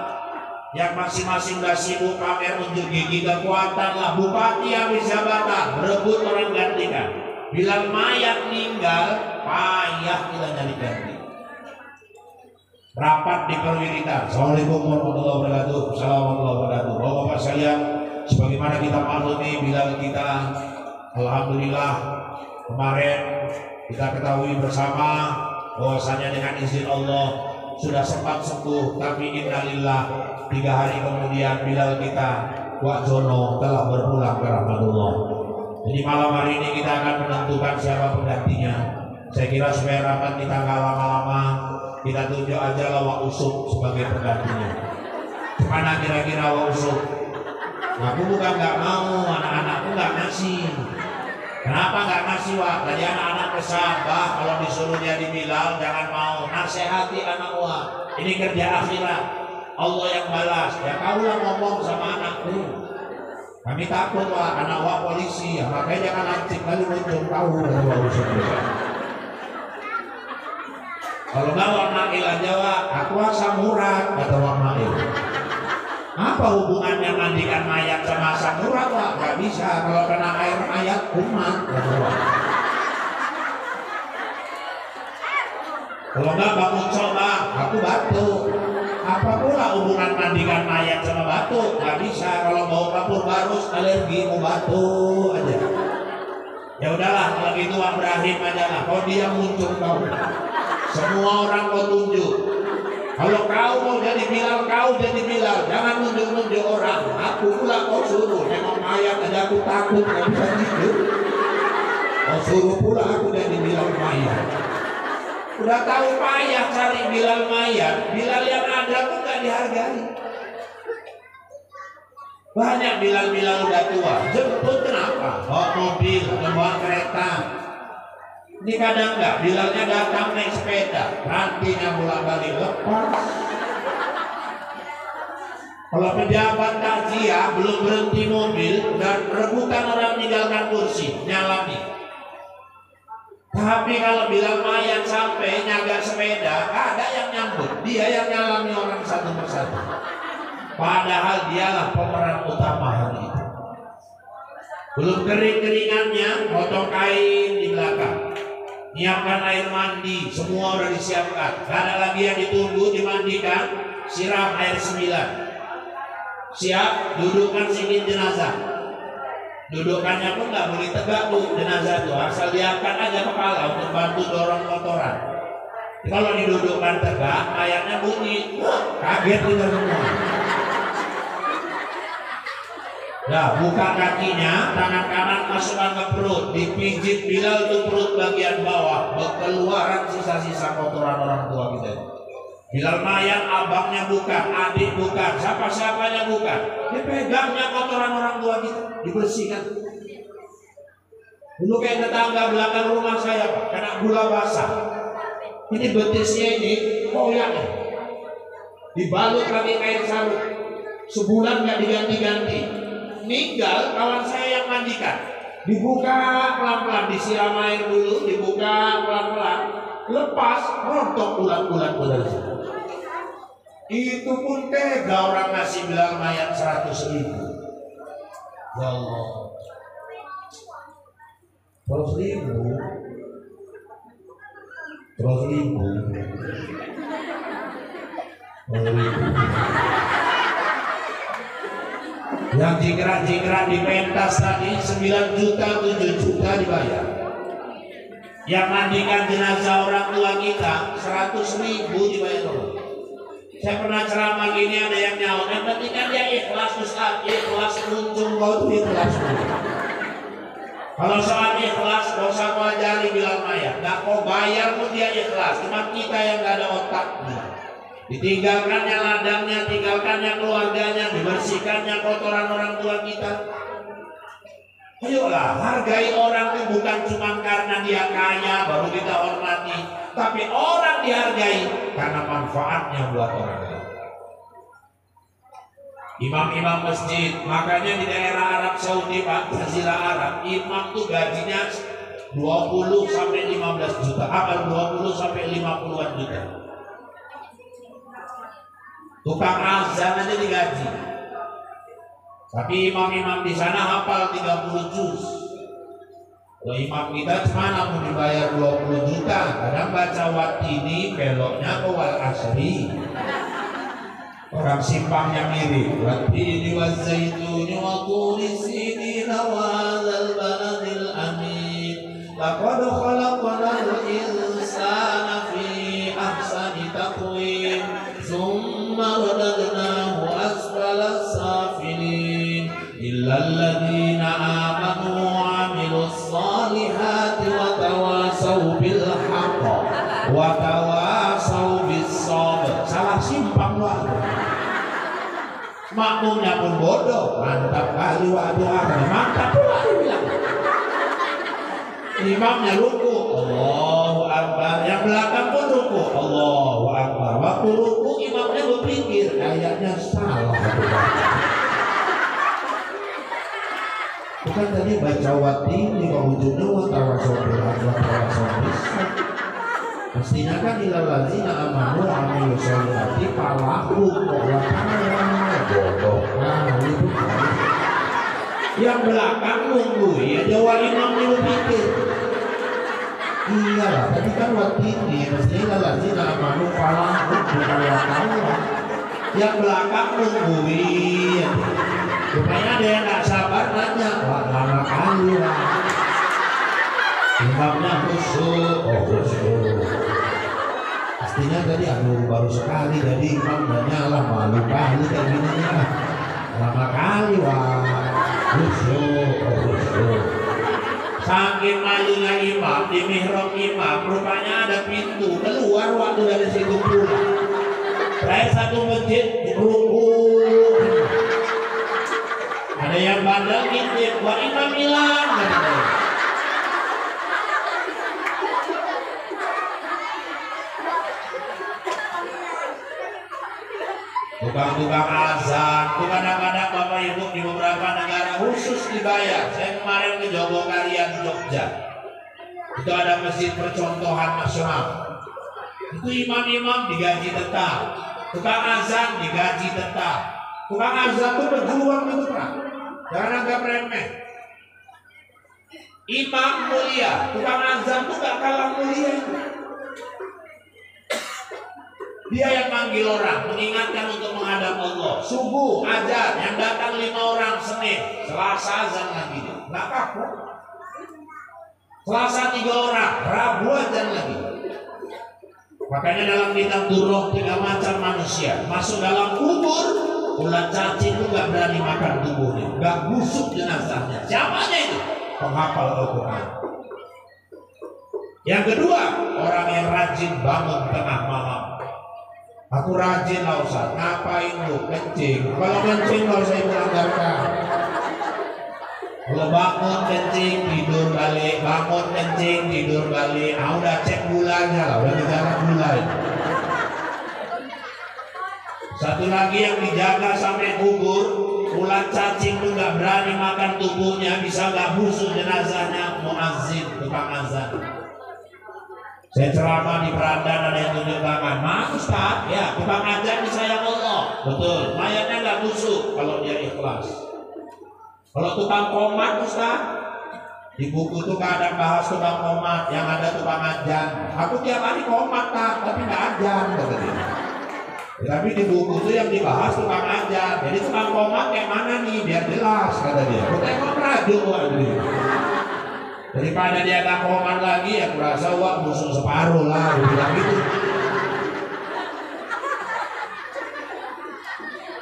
A: yang masing-masing udah sibuk pamer unjuk gigi kekuatan lah. Bupati habis jabatan, berebut orang gantikan. Bilang mayat meninggal, payah kita nyari ganti. Rapat di Perwiritan. Assalamualaikum warahmatullahi wabarakatuh. Assalamualaikum warahmatullahi wabarakatuh. Bapak-bapak sekalian, sebagaimana kita maklumi bila kita, alhamdulillah, kemarin kita ketahui bersama bahwasanya dengan izin Allah sudah sempat sembuh, tapi innalillah 3 hari kemudian Bilal kita Wak Jono telah berpulang ke rahmatullah. Jadi malam hari ini kita akan menentukan siapa penggantinya. Saya kira supaya rapat kita nggak lama-lama, kita tunjuk aja lah Wak Usuk sebagai penggantinya. Mana kira-kira Wak Usuk? Aku bukan nggak mau, anak-anakku nggak ngasih. Kenapa nggak ngasih Wak? Tadi anak-anak pesan, Bah, kalau disuruh jadi Bilal jangan mau. Nasihati anak Wak. Ini kerja akhirat. Allah yang balas. Ya kaulah ngomong sama anakku. Kami takut Wak, anak Wak polisi. Ya, makanya jangan lancip kali muncul tahu. Kalau nggak Wak Mail aja Wak, aku asam urat, kata Wak Mail. Apa hubungannya mandikan mayat sama asam urat Wak? Gak bisa, kalau kena air mayat kumat, kata Wak. Kalau nggak bangun coba, aku batuk. Apa pula hubungan mandikan mayat sama batuk? Gak bisa, kalau mau kapur barus alergi mau batuk aja. Ya udahlah, kalau gitu Wak Ibrahim aja lah. Kalau dia muncul kau, semua orang kau tunjuk. Kalau kau mau jadi Bilal, kau jadi Bilal. Jangan nunjuk-nunjuk orang. Aku pula kau suruh. Memang mayat aja aku takut, gak bisa tidur. Kau suruh pula aku jadi Bilal mayat. Udah tahu payah cari Bilal mayat, Bilal yang ada pun gak dihargai. Banyak Bilal-Bilal udah tua, jemput kenapa? Bawa mobil, bawa kereta. Ini kadang enggak, Bilalnya datang naik sepeda, rantinya bolak-balik lepas. Kalau pejabat takziah belum berhenti mobil dan rebutan orang meninggalkan kursi, nyalami. Tapi kalau Bilal mayat sampai nyaga sepeda, ada yang nyambut, dia yang nyalami orang satu persatu. Padahal dialah pemeran utama hari itu. Belum kering-keringannya, potong kain di belakang. nyiapkan air mandi, semua udah disiapkan. Gak ada lagi yang ditunggu, dimandikan, siram air 9. Siap, dudukkan sini jenazah. Dudukannya pun nggak boleh tegak tuh jenazah tuh, asal diangkat aja kepala untuk bantu dorong kotoran. Kalau didudukkan tegak, mayatnya bunyi, kaget kita semua. Nah, buka kakinya, tangan kanan masukkan ke perut, dipijit Bilal tuh perut bagian bawah, berkeluaran sisa-sisa kotoran orang tua kita. Bilal mayat, abangnya bukan, adik bukan, siapa-siapanya bukan. Dipegangnya kotoran orang tua kita, dibersihkan. Dulu kayak tetangga belakang rumah saya, Pak, kena gula basah. Ini betisnya ini koyak, dibalut lagi kain sarung. Sebulan nggak diganti-ganti. Meninggal kawan saya yang mandikan. Dibuka pelan-pelan, disiram air dulu, dibuka pelan-pelan, lepas, rontok ulat-ulat dari situ. Itu pun tega orang ngasih Bilal mayat 100.000. Ya Allah, 100.000. Yang jingkrak-jingkrak di pentas tadi 9 juta, 7 juta dibayar. Yang mandikan jenazah orang tua kita 100.000 dibayar. Saya pernah ceramah gini, ada yang nyaut, yang penting kan dia ikhlas Ustaz, ikhlas muncul bau itu ikhlas. Kalau soal ikhlas, gak usah kau ajari Bilal mayat, gak kau bayar pun dia ikhlas, cuma kita yang gak ada otaknya. Ditinggalkannya ladangnya, tinggalkannya keluarganya, dibersihkannya kotoran orang tua kita. Ayolah, hargai orang itu bukan cuma karena dia kaya baru kita hormati, tapi orang dihargai karena manfaatnya buat orang lain. Imam-imam masjid, makanya di daerah Arab Saudi, Pak, Jazirah Arab, imam tuh gajinya 20 sampai 15 juta, apa 20 sampai 50-an juta. Tukang azan aja digaji. Tapi imam-imam di sana hafal 30 juz. Kalau imam kita cuma mau dibayar 20 juta, kadang baca watini beloknya ke wal asri. Orang simpangnya mirip. Watini wa zaituni wa turi sinina wa dzal baladil amin. Laqad khalaqnal insana fi ahsani taqwim. Tsumma radadnahu asfala safilin. Illal ladzina amanu wa amilus solihati wa tawasaw bil haqq wa tawasaw bis sabr. Salah simpang lu. Makmumnya pun bodoh, mantap kali waduh, mantap pula dibilang. Imamnya ruku, Allahu Akbar, yang belakang pun ruku, Allahu Akbar. Waktu ruku imamnya berpikir, kayaknya salah. Bukan tadi baca watini wa ujungnya wa tawasobil wa tawasobil. Mestinya kan ilal ladzina amanu wa amilus solihati falahu wa bodoh. Nah, itu kan. Yang belakang nunggu ya Jawa imam itu pikir. Iyalah, tadi kan watini mestinya ilal ladzina amanu falahu bukan wa. Yang belakang nungguin. Rupanya ada yang gak sabar nanya, wah lama kali lah. Imamnya khusyuk, oh khusyuk. Pastinya tadi baru sekali, jadi imam lah malu kali kayak gini lah. Lama kali wah, khusyuk, oh khusyuk. Saking malunya imam di mihrab imam, rupanya ada pintu keluar waktu dari situ pulang. Saya satu masjid ruku. Ada yang bandel ngintip, wah imam hilang. Tukang-tukang azan, itu kadang-kadang Bapak Ibu di beberapa negara khusus dibayar. Saya kemarin ke Jogokarian Jogja, itu ada masjid percontohan nasional. Itu imam-imam digaji tetap, tukang azan digaji tetap. Tukang azan itu berjuang itu Pak. Jangan anggap remeh. Imam mulia, tukang azan tuh gak kalah mulia. Dia yang manggil orang, mengingatkan untuk menghadap Allah. Subuh azan, yang datang 5 orang Senin, Selasa azan lagi, nggak kapok. Selasa 3 orang, Rabu azan lagi. Makanya dalam kitab Durrah 3 macam manusia masuk dalam kubur, ulat cacing itu nggak berani makan tubuhnya, nggak busuk jenazahnya. Siapanya itu? Penghafal Al-Quran. Yang kedua, orang yang rajin bangun tengah malam. Aku rajin lah Ustaz, ngapain lu? Kencing. Kalau kencing kalau saya melanggarkan. Kalau bangun kencing, tidur balik, bangun kencing, tidur balik. Ah udah cek gulanya lah, udah dijaga gula. Satu lagi yang dijaga sampai kubur, ulat cacing itu nggak berani makan tubuhnya, bisa nggak busuk jenazahnya. Muazzin, tukang azan. Saya ceramah di beranda, ada yang tunjuk tangan. Maaf Ustaz, ya tukang azan disayang Allah. Betul, mayatnya nggak busuk kalau dia ikhlas. Kalau tukang komat Ustaz, di buku itu kadang bahas tukang komat, yang ada tukang azan. Aku tiap hari komat tapi nggak azan, kata dia. Tapi di buku itu yang dibahas tukang azan. Jadi tukang komat kayak mana nih, biar jelas, kata dia. Kita emang radio dia. Daripada dia gak komat lagi, ya kurasa wah busuk separuh lah, dia bilang gitu.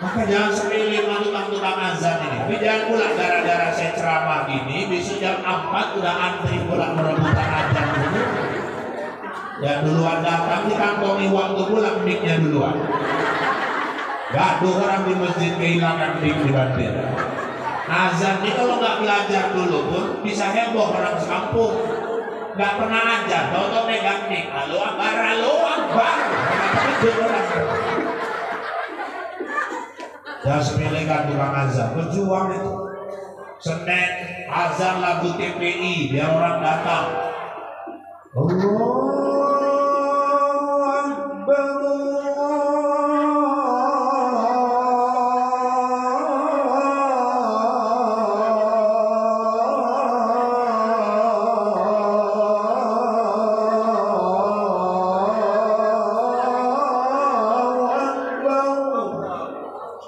A: Maka jangan sepilih tukang azan ini. Tapi jangan pula gara-gara saya ceramah gini, besok jam 4 udah antri pulang merebutan azan dulu. Yang duluan datang dikantongi waktu pulang mic-nya duluan. Gaduh orang di masjid kehilangan mic di bantir. Azan ini kalau nggak belajar dulu pun bisa heboh orang sekampung. Nggak pernah azan, tahu-tahu megang mic. Halo akbar. Jangan sepelekan tukang azan, berjuang itu. Senin azan lagu TPI biar orang datang. Allahu Akbar.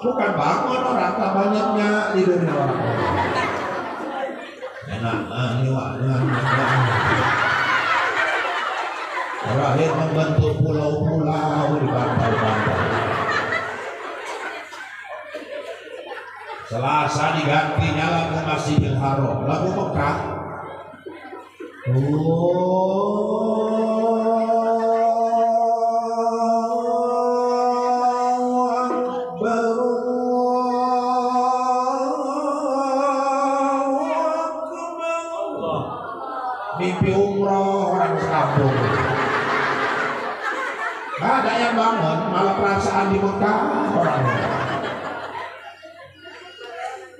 A: Bukan bangun orang, tak banyaknya tidurnya orang. Enak, terakhir membentuk pulau-pulau di pantai-pantai. Selasa digantinya lagu Masjidil Haram, lagu Mekah. Mimpi umroh orang sekampung. Gak ada yang bangun, malah perasaan di Mekah orangnya.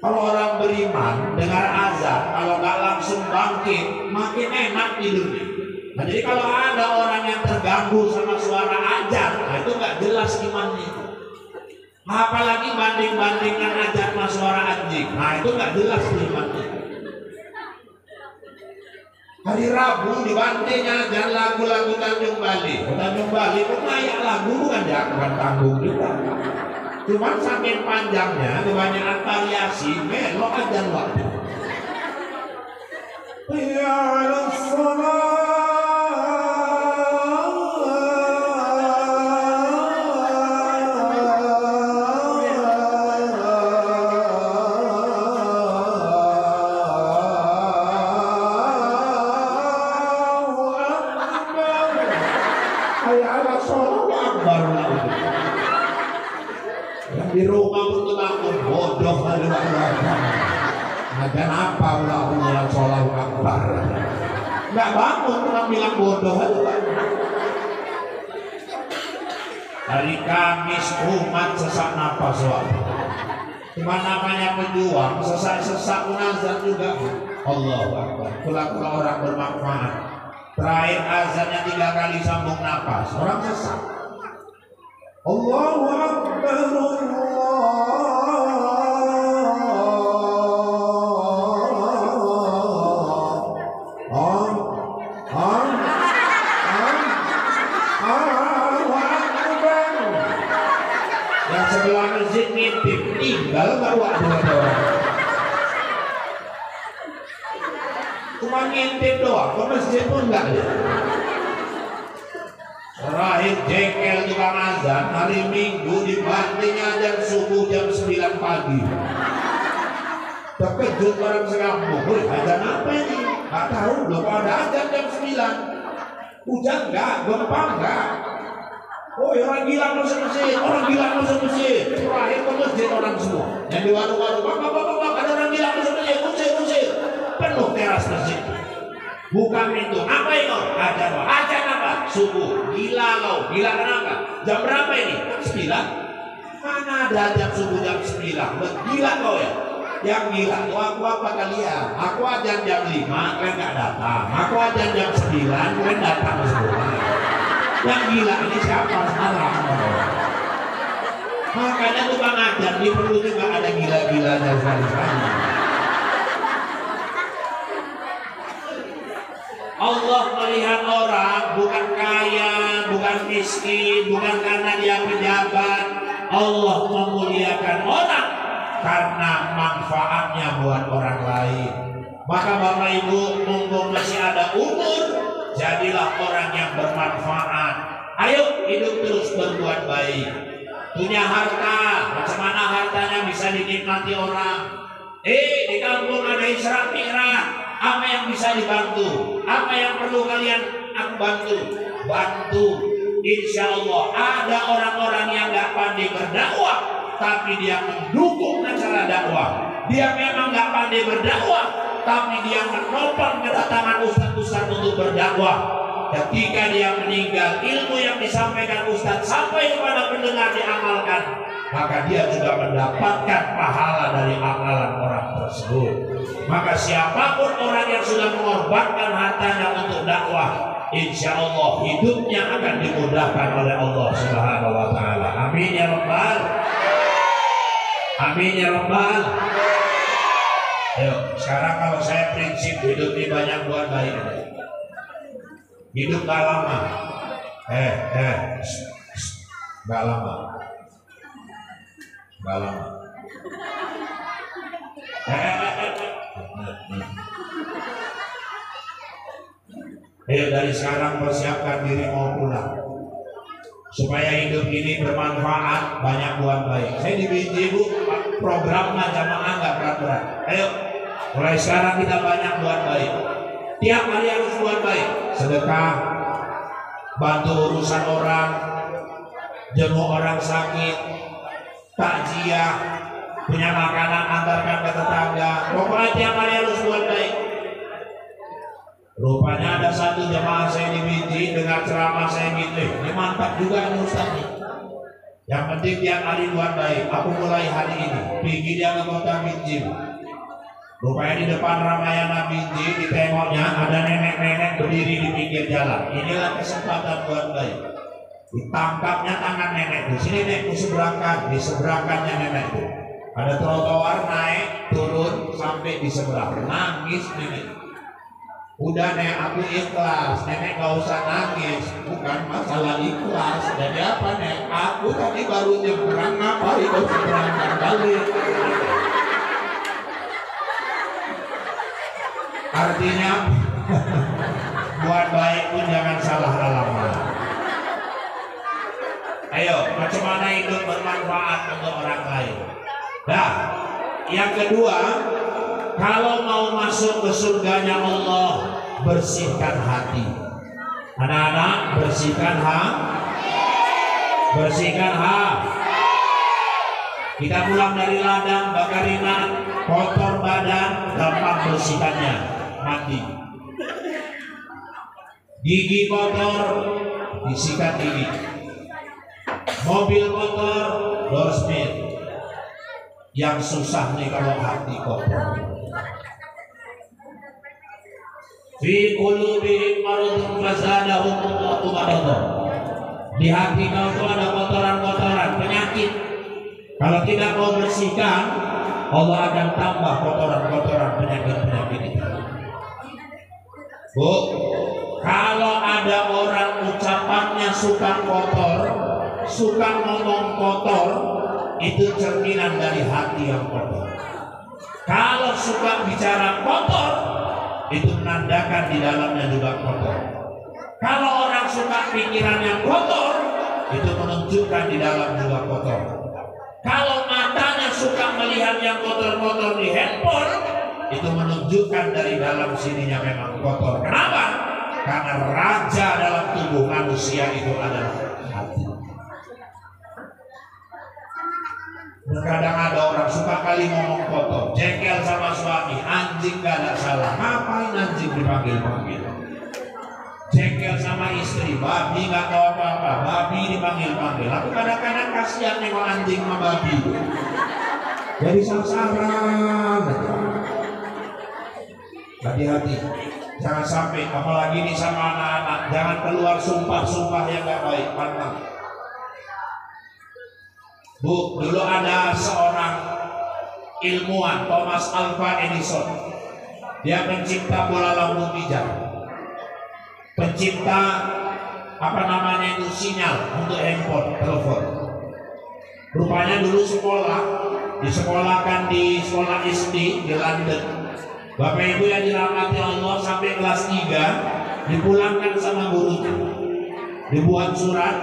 A: Kalau orang beriman dengar azan, kalau nggak langsung bangkit, makin enak tidurnya. Nah, jadi kalau ada orang yang terganggu sama suara azan, nah itu nggak jelas imannya. Apalagi banding-bandingkan azan sama suara anjing, nah itu nggak jelas imannya. Hari Rabu dibantingnya dan lagu-lagu Tanjung Bali. Tanjung Bali itu kayak lagu bukan tanggung juga. Cuman saking panjangnya kebanyakan variasi melok aja waktu. Ya Allah. Di rumah untuk bangun bodoh kali dan apa ulah sholat akbar nggak bangun orang bilang bodoh aja. Hari Kamis umat sesak napas cuma namanya pejuang sesak azan juga. Allahu Akbar, pula orang bermanfaat. Terakhir azannya 3 kali sambung napas, orang sesak. Allahu Akbar, cuma ngintip doang, ke masjid pun enggak dia. Terakhir jengkel tukang azan hari Minggu dibanting azan subuh jam 9 pagi. Terkejut orang sekampung, woi azan apa ini? Gak tahu, belum ada azan jam 9. Hujan enggak, gempa enggak. Oh orang gila masuk masjid, orang gila masuk masjid. Terakhir ke masjid orang semua. Yang di warung-warung, bapak, ada orang gila masuk masjid, usir. Penuh teras masjid. Bukan itu, apa itu? Ajan apa? Subuh. Gila kau, gila kenapa? Jam berapa ini? 9. Mana ada jam subuh jam 9? Gila kau ya? Yang gila itu aku apa kalian? Aku ajan jam 5, kalian gak datang. Aku ajan jam 9, kalian datang semua. Yang gila ini siapa? Salah. Makanya tukang ajan di perlu juga ada gila-gilanya sekali-sekali. Allah melihat orang bukan kaya, bukan miskin, bukan karena dia pejabat. Allah memuliakan orang karena manfaatnya buat orang lain. Maka Bapak Ibu, mumpung masih ada umur, jadilah orang yang bermanfaat. Ayo hidup terus berbuat baik. Punya harta, macam mana hartanya bisa dinikmati orang. Di kampung ada Isra Mi'raj, apa yang bisa dibantu? Apa yang perlu kalian aku bantu? Bantu. Insya Allah ada orang-orang yang gak pandai berdakwah, tapi dia mendukung acara dakwah. Dia memang gak pandai berdakwah, tapi dia menopang kedatangan ustaz-ustaz untuk berdakwah. Ketika dia meninggal, ilmu yang disampaikan ustaz sampai kepada pendengar diamalkan, maka dia juga mendapatkan pahala dari amalan orang tersebut. Maka siapapun orang yang sudah mengorbankan hartanya untuk dakwah, insya Allah hidupnya akan dimudahkan oleh Allah Subhanahu wa Ta'ala. Amin ya Rabbal. Amin ya Rabbal. Ayo, sekarang kalau saya prinsip hidup ini banyak buat baik. Hidup gak lama. Gak lama. Gak lama. Ayo dari sekarang persiapkan diri mau pulang, supaya hidup ini bermanfaat, banyak buat baik. Saya dibiji Bu, programnya jamaah nggak berat-berat. Ayo, mulai sekarang kita banyak buat baik. Tiap hari harus buat baik. Sedekah, bantu urusan orang, jenguk orang sakit, takziah, punya makanan antarkan ke tetangga. Pokoknya tiap hari harus buat baik. Rupanya ada satu jemaah saya di Binji dengar ceramah saya gitu. Ini mantap juga nih Ustaz. Yang penting tiap hari buat baik. Aku mulai hari ini pergi dia ke kota Binji. Rupanya di depan Ramayana Binji, ditengoknya ada nenek-nenek berdiri di pinggir jalan. Inilah kesempatan buat baik. Ditangkapnya tangan nenek itu. Sini nek, diseberangkannya nenek itu. Ada trotoar naik turun sampai di seberang. Nangis nenek. Udah nek, aku ikhlas, nenek gak usah nangis. Bukan masalah ikhlas. Jadi apa nek? Aku tadi baru nyebrang, ngapain kau seberangkan balik? Artinya buat baik pun jangan salah alamat. Ayo, macam mana hidup bermanfaat untuk orang lain. Nah, yang kedua, kalau mau masuk ke surganya Allah, bersihkan hati. Anak-anak, bersihkan hati. Bersihkan hati. Kita pulang dari ladang, bakarinan, kotor badan, gampang bersihkannya, mandi. Gigi kotor, disikat gigi. Mobil kotor, dorsmith. Yang susah nih kalau hati kotor. Fi qulubihim maradun fazadahumullahu maradan. Di hati kau itu ada kotoran-kotoran, penyakit. Kalau tidak mau bersihkan, Allah akan tambah kotoran-kotoran penyakit-penyakit itu. Bu, kalau ada orang ucapannya suka kotor, suka ngomong kotor, itu cerminan dari hati yang kotor. Kalau suka bicara kotor, itu menandakan di dalamnya juga kotor. Kalau orang suka pikiran yang kotor, itu menunjukkan di dalam juga kotor. Kalau matanya suka melihat yang kotor-kotor di handphone, itu menunjukkan dari dalam sininya memang kotor. Kenapa? Karena raja dalam tubuh manusia itu adalah hati. Terkadang ada orang suka kali ngomong kotor, jengkel sama suami, anjing gak ada salah, ngapain anjing dipanggil-panggil? Jengkel sama istri, babi gak tahu apa-apa, babi dipanggil-panggil. Aku kadang-kadang kasihan nengok anjing sama babi, jadi sasaran. Hati-hati, jangan sampai, apalagi ini sama anak-anak, jangan keluar sumpah-sumpah yang gak baik. Pantang. Bu, dulu ada seorang ilmuwan, Thomas Alva Edison. Dia pencipta bola lampu pijar, pencipta apa namanya itu sinyal untuk handphone, telepon. Rupanya dulu disekolahkan di sekolah SD di London. Bapak Ibu yang dirahmati Allah, sampai kelas 3 dipulangkan sama gurunya, dibuat surat,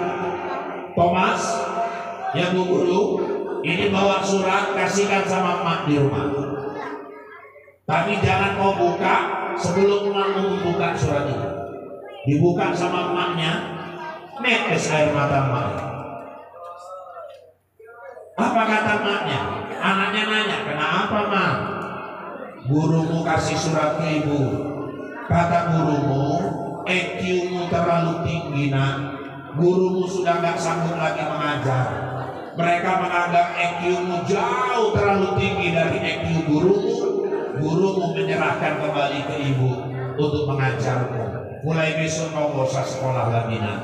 A: Thomas, ya Bu Guru, ini bawa surat, kasihkan sama emak di rumah. Tapi jangan mau buka sebelum emak membuka surat itu. Dibuka sama emaknya, netes air mata emaknya. Apa kata emaknya? Anaknya nanya, kenapa mak? Gurumu kasih surat ke ibu. Kata gurumu, EQ-mu terlalu tinggi nak. Gurumu sudah gak sanggup lagi mengajar. Mereka menganggap EQ-mu jauh terlalu tinggi dari EQ gurumu. Gurumu menyerahkan kembali ke ibu untuk mengajarmu. Mulai besok kau gak usah sekolah lagi nak.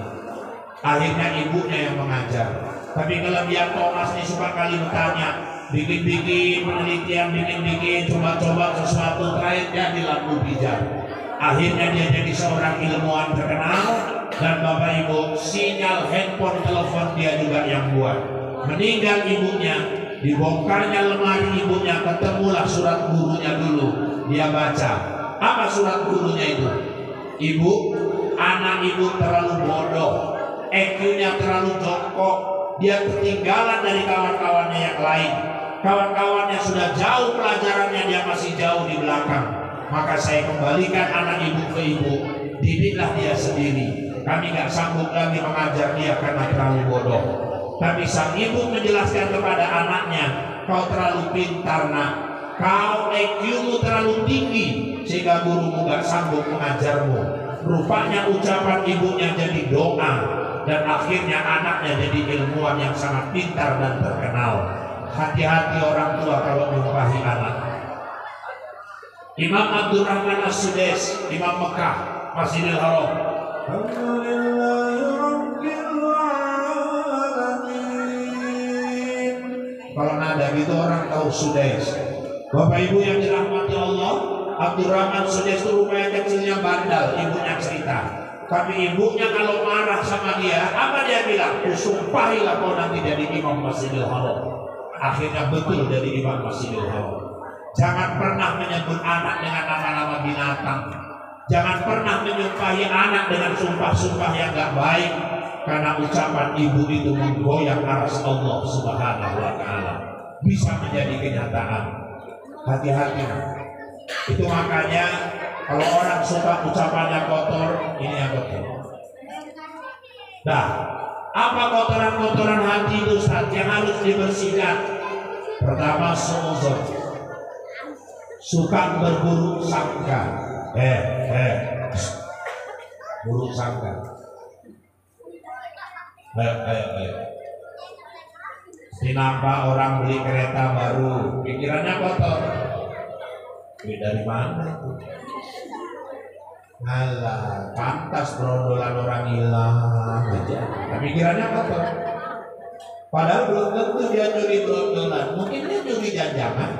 A: Akhirnya ibunya yang mengajar. Tapi kelebihan Thomas ini suka kali bertanya, bikin-bikin penelitian, bikin-bikin coba-coba sesuatu, terakhir jadi lampu pijar. Akhirnya dia jadi seorang ilmuwan terkenal. Dan Bapak Ibu, sinyal handphone, telepon dia juga yang buat. Meninggal ibunya, dibongkarnya lemari ibunya, ketemulah surat gurunya dulu. Dia baca, apa surat gurunya itu? Ibu, anak ibu terlalu bodoh, EQ-nya terlalu jongkok, dia ketinggalan dari kawan-kawannya yang lain. Kawan-kawannya sudah jauh pelajarannya, dia masih jauh di belakang. Maka saya kembalikan anak ibu ke ibu, didiklah dia sendiri. Kami gak sanggup lagi mengajar dia karena terlalu bodoh. Tapi sang ibu menjelaskan kepada anaknya, kau terlalu pintar nak, kau EQ-mu terlalu tinggi sehingga gurumu gak sanggup mengajarmu. Rupanya ucapan ibunya jadi doa, dan akhirnya anaknya jadi ilmuwan yang sangat pintar dan terkenal. Hati-hati orang tua kalau menyumpahi anak. Imam Abdurrahman As-Sudais, Imam Mekah, Masjidil Haram. Kalau nada gitu orang tahu Sudais. Bapak Ibu yang dirahmati Allah, Abdurrahman Sudais itu rupanya kecilnya bandal, ibunya cerita. Tapi ibunya kalau marah sama dia, apa dia bilang? Sumpahilah kau nanti jadi imam Masjidil Haram. Akhirnya betul jadi imam Masjidil Haram. Jangan pernah menyebut anak dengan nama-nama binatang. Jangan pernah menyumpahi anak dengan sumpah-sumpah yang gak baik. Karena ucapan ibu itu menggoyang aras Allah Subhanahu wa ta'ala. Bisa menjadi kenyataan. Hati-hati. Itu makanya kalau orang suka ucapannya kotor, ini yang kotor. Nah, apa kotoran-kotoran hati itu Ustaz yang harus dibersihkan? Pertama, suuzon, suka berburuk sangka. Buruk sangka. Ayo. Nampak orang beli kereta baru, pikirannya kotor. Dari mana itu? Alah, pantas berondolan orang hilang aja. Pikirannya kotor. Padahal belum tentu dia curi berondolan, mungkin dia curi janjangan.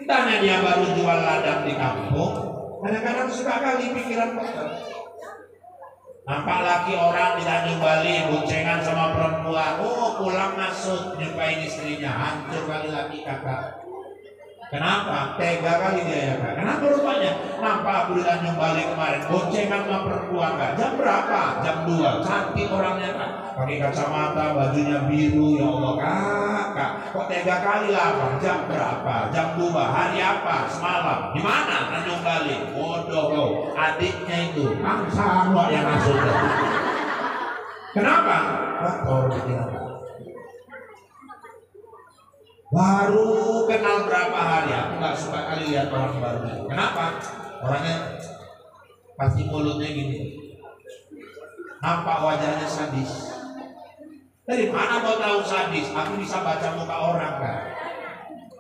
A: Entahnya dia baru jual ladang di kampung. Kadang-kadang suka kali pikiran kotor. Nampak laki orang di Tanjung Bali boncengan sama perempuan, pulang masuk nyumpain istrinya, hancur kali laki kakak. Kenapa? Tega kali dia ya Kak. Kenapa rupanya? Nampak aku di Tanjung Balai kemarin boncengan sama perempuan Kak. Jam berapa? Jam 2. Cantik orangnya Kak. Pakai kacamata, bajunya biru. Ya Allah Kak. Kok tega kali lah Bang? Jam berapa? Jam 2. Hari apa? Semalam. Di mana? Tanjung Balai. Bodoh kau. Adiknya itu sama yang masuk. Kenapa? Kotor begini. Baru kenal berapa hari, aku nggak suka kali lihat orang baru. Kenapa? Orangnya pasti mulutnya gini, nampak wajahnya sadis. Dari mana kau tahu sadis? Aku bisa baca muka orang kan.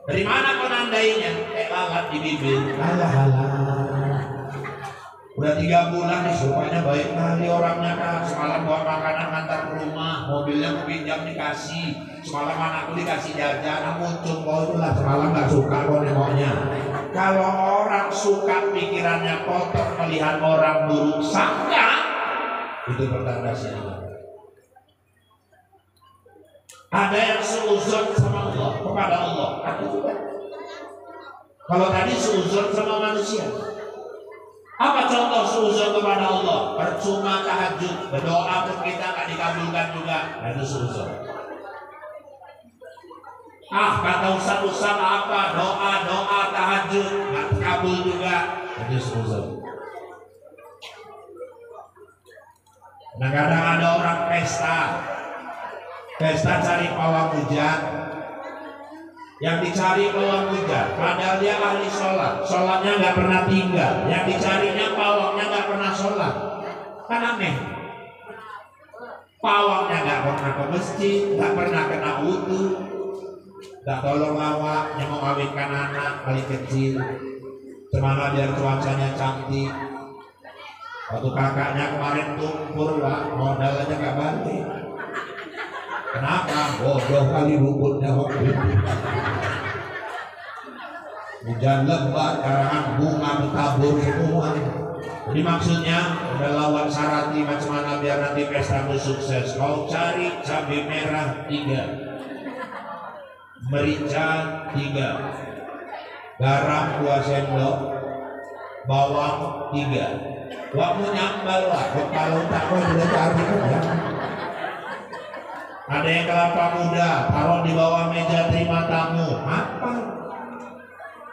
A: Dari mana kau nandainya? Lalat di bibir. Alah. Udah 3 bulan nih, rupanya baik kali orangnya Kak. Semalam bawa makanan antar ke rumah, mobilnya pinjam dikasih. Semalam anakku dikasih jajan, muncul kau itulah semalam gak suka kau nengoknya. Kalau orang suka pikirannya kotor, melihat orang buruk sangka, itu pertanda siapa? Ada yang seuzon sama Allah, kepada Allah. Aku juga. Kalau tadi seuzon sama manusia. Apa contoh seuzon kepada Allah? Percuma tahajud, berdoa pun kita gak dikabulkan juga. Itu seuzon. Kata Ustaz apa? Doa tahajud gak kabul juga. Itu seuzon. Nah kadang ada orang pesta cari pawang hujan. Yang dicari pawang hujan, padahal dia ahli sholat, sholatnya nggak pernah tinggal. Yang dicarinya pawangnya nggak pernah sholat, kan aneh. Pawangnya nggak pernah ke masjid, nggak pernah kena wudu, nggak tolong lawak, yang mau ngawinkan anak paling kecil, semana biar cuacanya cantik. Waktu kakaknya kemarin tumpur lah, modal aja nggak balik. Kenapa? Bodoh kali rumputnya waktu itu. Hujan lebat, karangan bunga bertabur semua. Jadi maksudnya udah lawan Sarati macam mana biar nanti pestamu sukses. Kau cari cabai merah 3, merica 3, garam 2 sendok, bawang 3. Waktu nyambal lah. Kalau tak kau sudah cari kan. Ada yang kelapa muda, taruh di bawah meja terima tamu. Apa?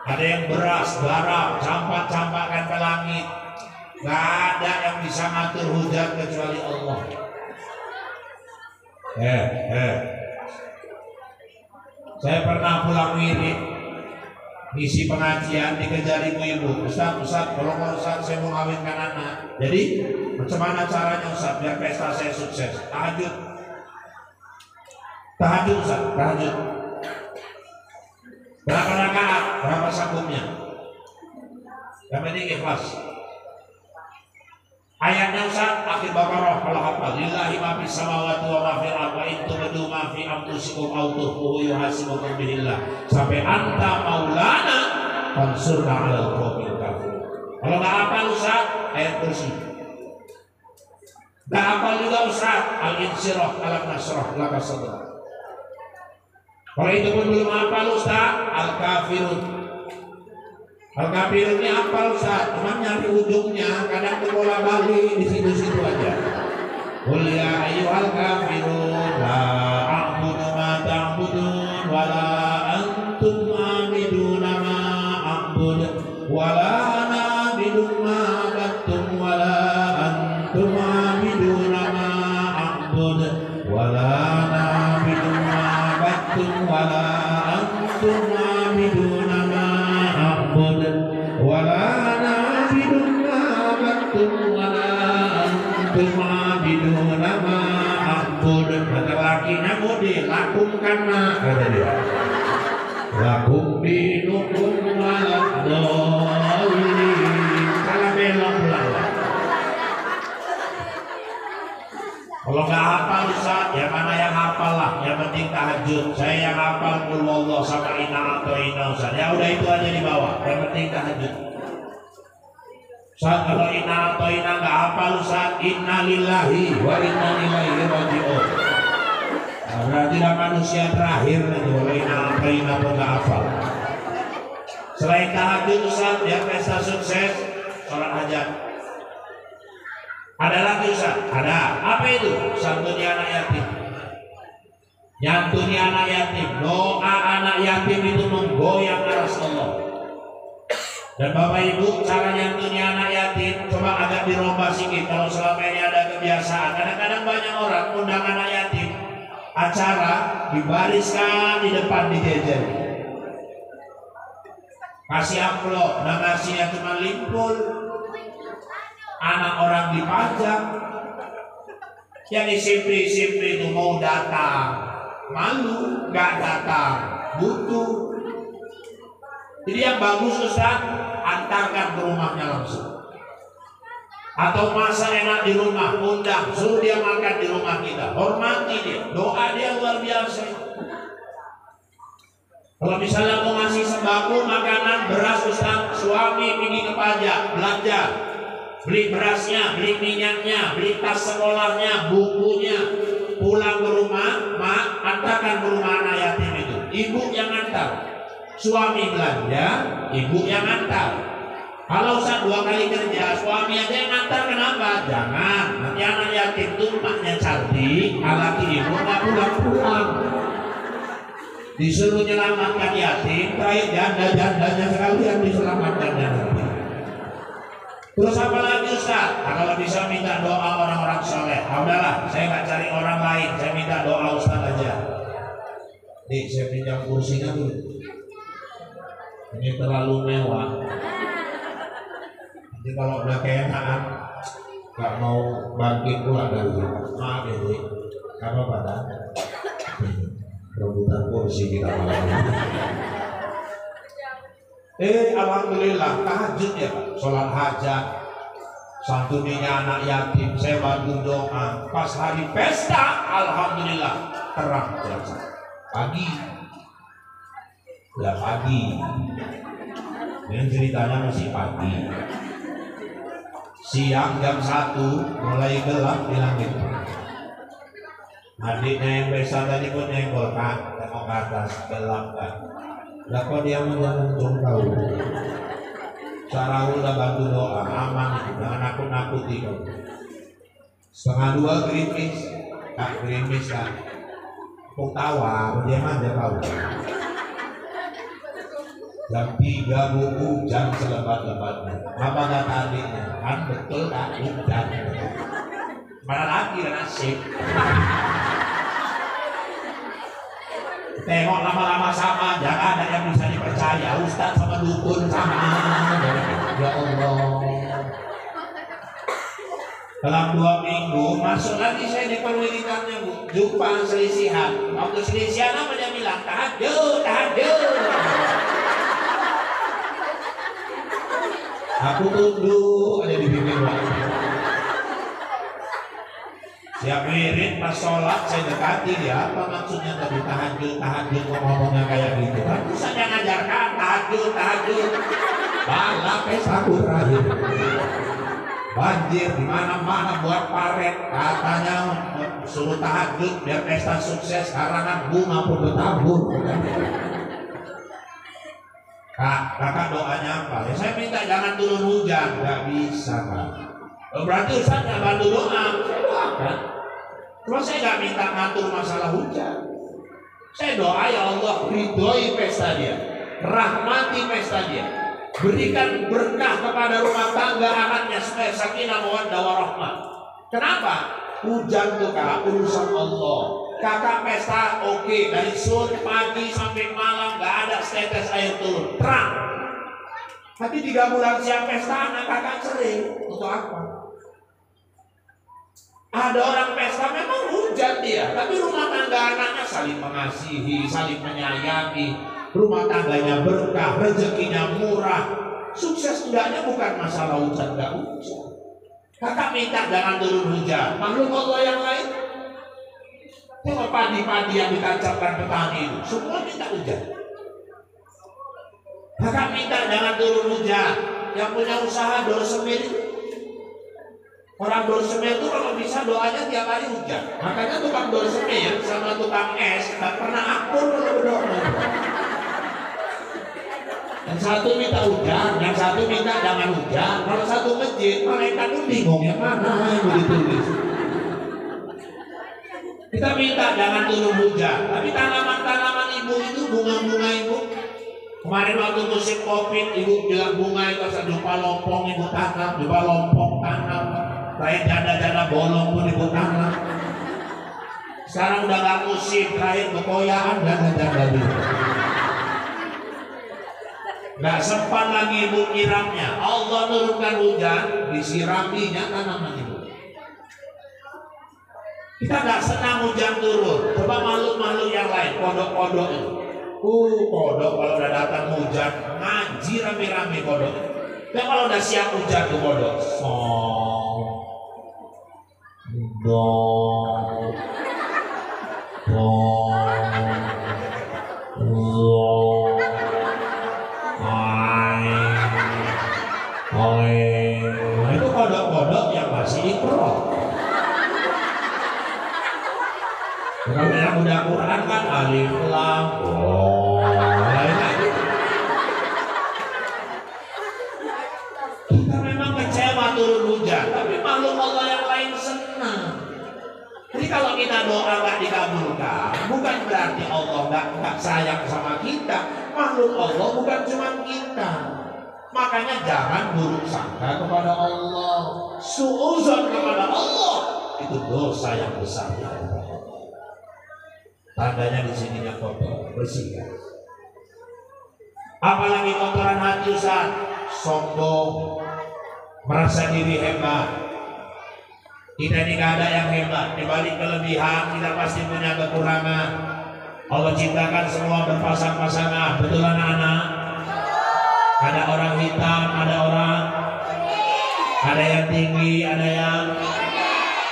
A: Ada yang beras, garam, campak-campakkan ke langit. Gak ada yang bisa ngatur hujan kecuali Allah. Saya pernah pulang wirid, ngisi pengajian, dikejar ibu-ibu. Ustaz, kalau Ustaz saya mau ngawinkan anak. Jadi macam mana caranya Ustaz biar pesta saya sukses? Tahajud Ustaz, tahajud. Berapa rakaat? Berapa sakumnya? Yang penting ikhlas. Ayatnya Ustaz, akhir Baqarah kalau hafal. Lillahi ma fis samawati wa ma fil ardi wa in tubdu ma fi anfusikum aw tukhfuhu yuhasibukum bihillah. Sampai anta maulana fansurna 'alal qawmil kafirin. Kalau enggak hafal Ustaz, ayat kursi. Enggak hafal juga Ustaz, al-insyirah alam nasrah laka sadrak. Kalau itu pun belum hafal Ustaz, Al-Kafirun. Al-Kafirun ini hafal Ustaz, cuma nyari ujungnya, kadang bola balik di situ-situ aja. Qul ya ayyuhal kafirun la a'budu ma ta'budun wa la antum 'abiduna ma a'budu wa la ana 'abidu ma 'abadtum wa la antum 'abiduna ma a'budu wa la ana 'abidu ma 'abadtum wa la antum 'abiduna ma a'budu wa la ana 'abidu ma 'abadtum wa la antum 'abiduna ma a'budu. Kata lakinya mau dilakumkan mah kata dia. Lakum dinukum waladhdallin. Salah belok belakang. Kalau nggak hafal Ustaz, ya mana yang hafal lah. Yang penting tahajud. Saya yang hafal qul huwallahu sama inna a'tayna Ustaz. Ya udah itu aja di bawah. Yang penting tahajud. Ustaz, kalau inna a'tayna nggak hafal Ustaz, inna lillahi wa inna ilaihi raji'un. Nah, berarti lah manusia terakhir nanti. Kalau inna a'tayna pun nggak hafal. Selain tahajud Ustaz, biar pesta sukses, sholat hajat. Ada lagi Ustaz? Ada. Apa itu? Santuni anak yatim. Nyantuni anak yatim. Doa anak yatim itu menggoyang aras Allah. Dan Bapak Ibu, cara nyantuni anak yatim coba agak dirubah sedikit. Kalau selama ini ada kebiasaan, kadang-kadang banyak orang undang anak yatim, acara dibariskan di depan dijejer, kasih amplop, dan ngasihnya cuma limpul, anak orang dipajak, yang simpri itu mau datang, malu, gak datang, butuh. Jadi yang bagus Ustaz, antarkan ke rumahnya langsung. Atau masa enak di rumah, undang, suruh dia makan di rumah kita, hormati dia, doa dia luar biasa. Kalau misalnya mau ngasih sembako, makanan, beras Ustaz, suami pergi ke pajak, belanja, beli berasnya, beli minyaknya, beli tas sekolahnya, bukunya, pulang ke rumah, antarkan ke rumah anak yatim itu. Ibu yang antar. Suami belanja, ibu yang antar. Kalau Ustaz 2 kali kerja, suami aja yang antar, kenapa? Jangan, nanti anak yatim itu maknya cantik, laki ibu nggak pulang-pulang. Disuruh menyelamatkan yatim, terakhir janda-jandanya sekalian diselamatkannya nanti. Terus apa lagi Ustaz? Kalau bisa minta doa orang-orang soleh. Udahlah, saya nggak cari orang lain, saya minta doa Ustaz aja. Nih, saya pinjam kursinya dulu. Ini terlalu mewah. Jadi kalau udah keenaan, nggak mau bangkit pula dari maaf ini. Apa pada rebutan kursi kita malam ini. Alhamdulillah tahajud ya Pak, sholat hajat, santuninya anak yatim, saya bantu doa. Pas hari pesta, alhamdulillah terang jelas. Pagi. Ya pagi, ini ceritanya masih pagi. Siang jam 1 mulai gelap di langit. Adiknya yang pesta tadi pun nyenggol kan, tengok ke atas, gelap kan. Lah kok dia menjalan jongkau. Cara udah bantu doa, aman, jangan nakut-nakuti kau. 1:30 gerimis, tak gerimis kan. Kok tawa, dia manja kau. Jam 3 buku, jam selebat-lebatnya. Apa kata adiknya? Kan betul kan, hujan. Mana lagi nasib. Tengok lama-lama sama, jangan ada yang bisa dipercaya. Ustaz sama dukun sama. Ya Allah. Dalam 2 minggu masuk lagi saya di penelitiannya Bu. Jumpa selisihan. Waktu selisihan apa dia bilang? Tahajud. Aku tunduk ada di bibir waktu. Siap wirid pas sholat saya dekati dia. Apa maksudnya tadi tahajud ngomongnya kayak gitu kan? Saya ngajarkan tahajud. Balap pesaku terakhir. Banjir di mana-mana buat paret. Katanya suruh tahajud biar pesta sukses. Karangan bunga pun bertabur. Kakak doanya apa? Ya saya minta jangan turun hujan. Gak bisa Kak. Berarti Ustaz gak bantu doa. Saya doakan. Cuma saya gak minta ngatur masalah hujan. Saya doa ya Allah ridhoi pesta dia, rahmati pesta dia, berikan berkah kepada rumah tangga anaknya supaya sakinah mawaddah warahmah. Kenapa? Hujan tuh Kak urusan Allah. Kakak pesta oke, dari sore pagi sampai malam gak ada setetes air turun, terang. Tapi 3 bulan siang pesta anak kakak sering. Untuk apa? Ada orang pesta memang hujan dia, tapi rumah tangga anaknya saling mengasihi, saling menyayangi, rumah tangganya berkah, rezekinya murah. Sukses enggaknya bukan masalah hujan gak hujan. Kakak minta jangan turun hujan. Makhluk Allah yang lain, tengok padi-padi yang ditancapkan petani itu, semua minta hujan. Kakak minta jangan turun hujan. Yang punya usaha dorsemir, orang dorsemir itu kalau bisa doanya tiap hari hujan. Makanya tukang dorsemir sama tukang es gak pernah akur kalau berdoa. Yang satu minta hujan, yang satu minta jangan hujan. Kalau satu masjid, malaikat pun bingung yang mana yang mau ditulis. Kita minta jangan turun hujan, tapi tanaman-tanaman ibu itu, bunga-bunga ibu. Kemarin waktu musim COVID, ibu bilang bunga itu asal jumpa lompong ibu tanam, jumpa lompong tanam. Terakhir janda-janda bolong pun ibu tanam. Sekarang udah gak musim, terakhir kekoyaan janda-janda dulu. Gak sempat lagi ibu nyiramnya. Allah turunkan hujan, disiraminya tanaman ibu. Kita gak senang hujan turun. Coba makhluk-makhluk yang lain, kodok-kodok itu. Kodok kalau udah datang hujan ngaji rame-rame kodok. Dan kalau udah siap hujan tuh kodok, itu kodok-kodok yang masih ikrar. Kalau yang udah Quran kan alif lam kita memang kecewa turun hujan, tapi makhluk Allah yang lain senang. Jadi kalau kita doa nggak dikabulkan, bukan berarti Allah nggak sayang sama kita. Makhluk Allah bukan cuma kita. Makanya jangan buruk sangka kepada Allah, suuzon kepada Allah, itu dosa yang besar. Tandanya di sininya kotor, bersih kan? Apalagi kotoran hati Ustaz, sombong, merasa diri hebat. Kita ini gak ada yang hebat, dibalik kelebihan kita pasti punya kekurangan. Allah ciptakan semua berpasang-pasangan, betul anak-anak? Ada orang hitam, ada yang tinggi,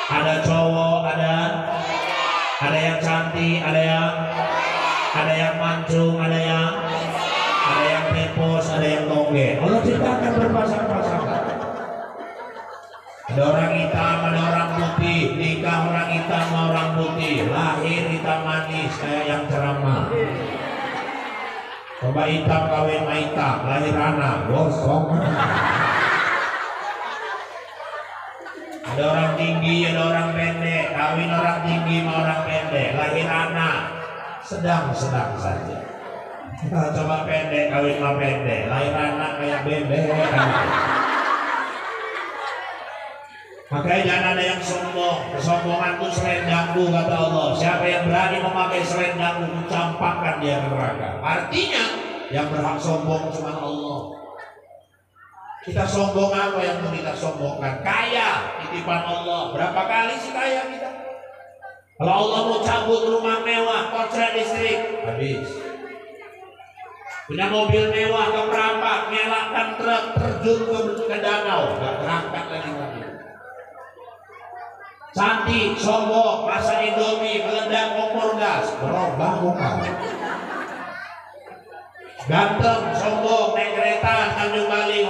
A: ada cowok, ada yang cantik, ada yang mancung, ada yang tepos, ada yang tongge. Allah ciptakan berpasang-pasangan. Ada orang hitam, ada orang putih, nikah orang hitam sama orang putih, lahir hitam manis kayak yang ceramah. Coba hitam kawin sama hitam, lahir anak, gosong. Ada orang tinggi, ada orang pendek, kawin orang tinggi sama orang pendek, lahir anak, sedang-sedang saja. Coba pendek, kawin sama pendek, lahir anak kayak bebek. Makanya jangan ada yang sombong. Kesombongan itu selendangku kata Allah. Siapa yang berani memakai selendangku, kucampakkan dia ke neraka. Artinya yang berhak sombong cuma Allah. Kita sombong apa yang mau kita sombongkan? Kaya, titipan Allah. Berapa kali sih kaya kita? Kalau Allah mau cabut rumah mewah, kontrak listrik, habis. Punya mobil mewah ke perapat, ngelakkan truk, terjun ke danau, gak berangkat lagi mobil. Cantik, sombong, masak indomie, meledak kompor gas, berubah muka. Ganteng, sombong, naik kereta, Tanjung Bali,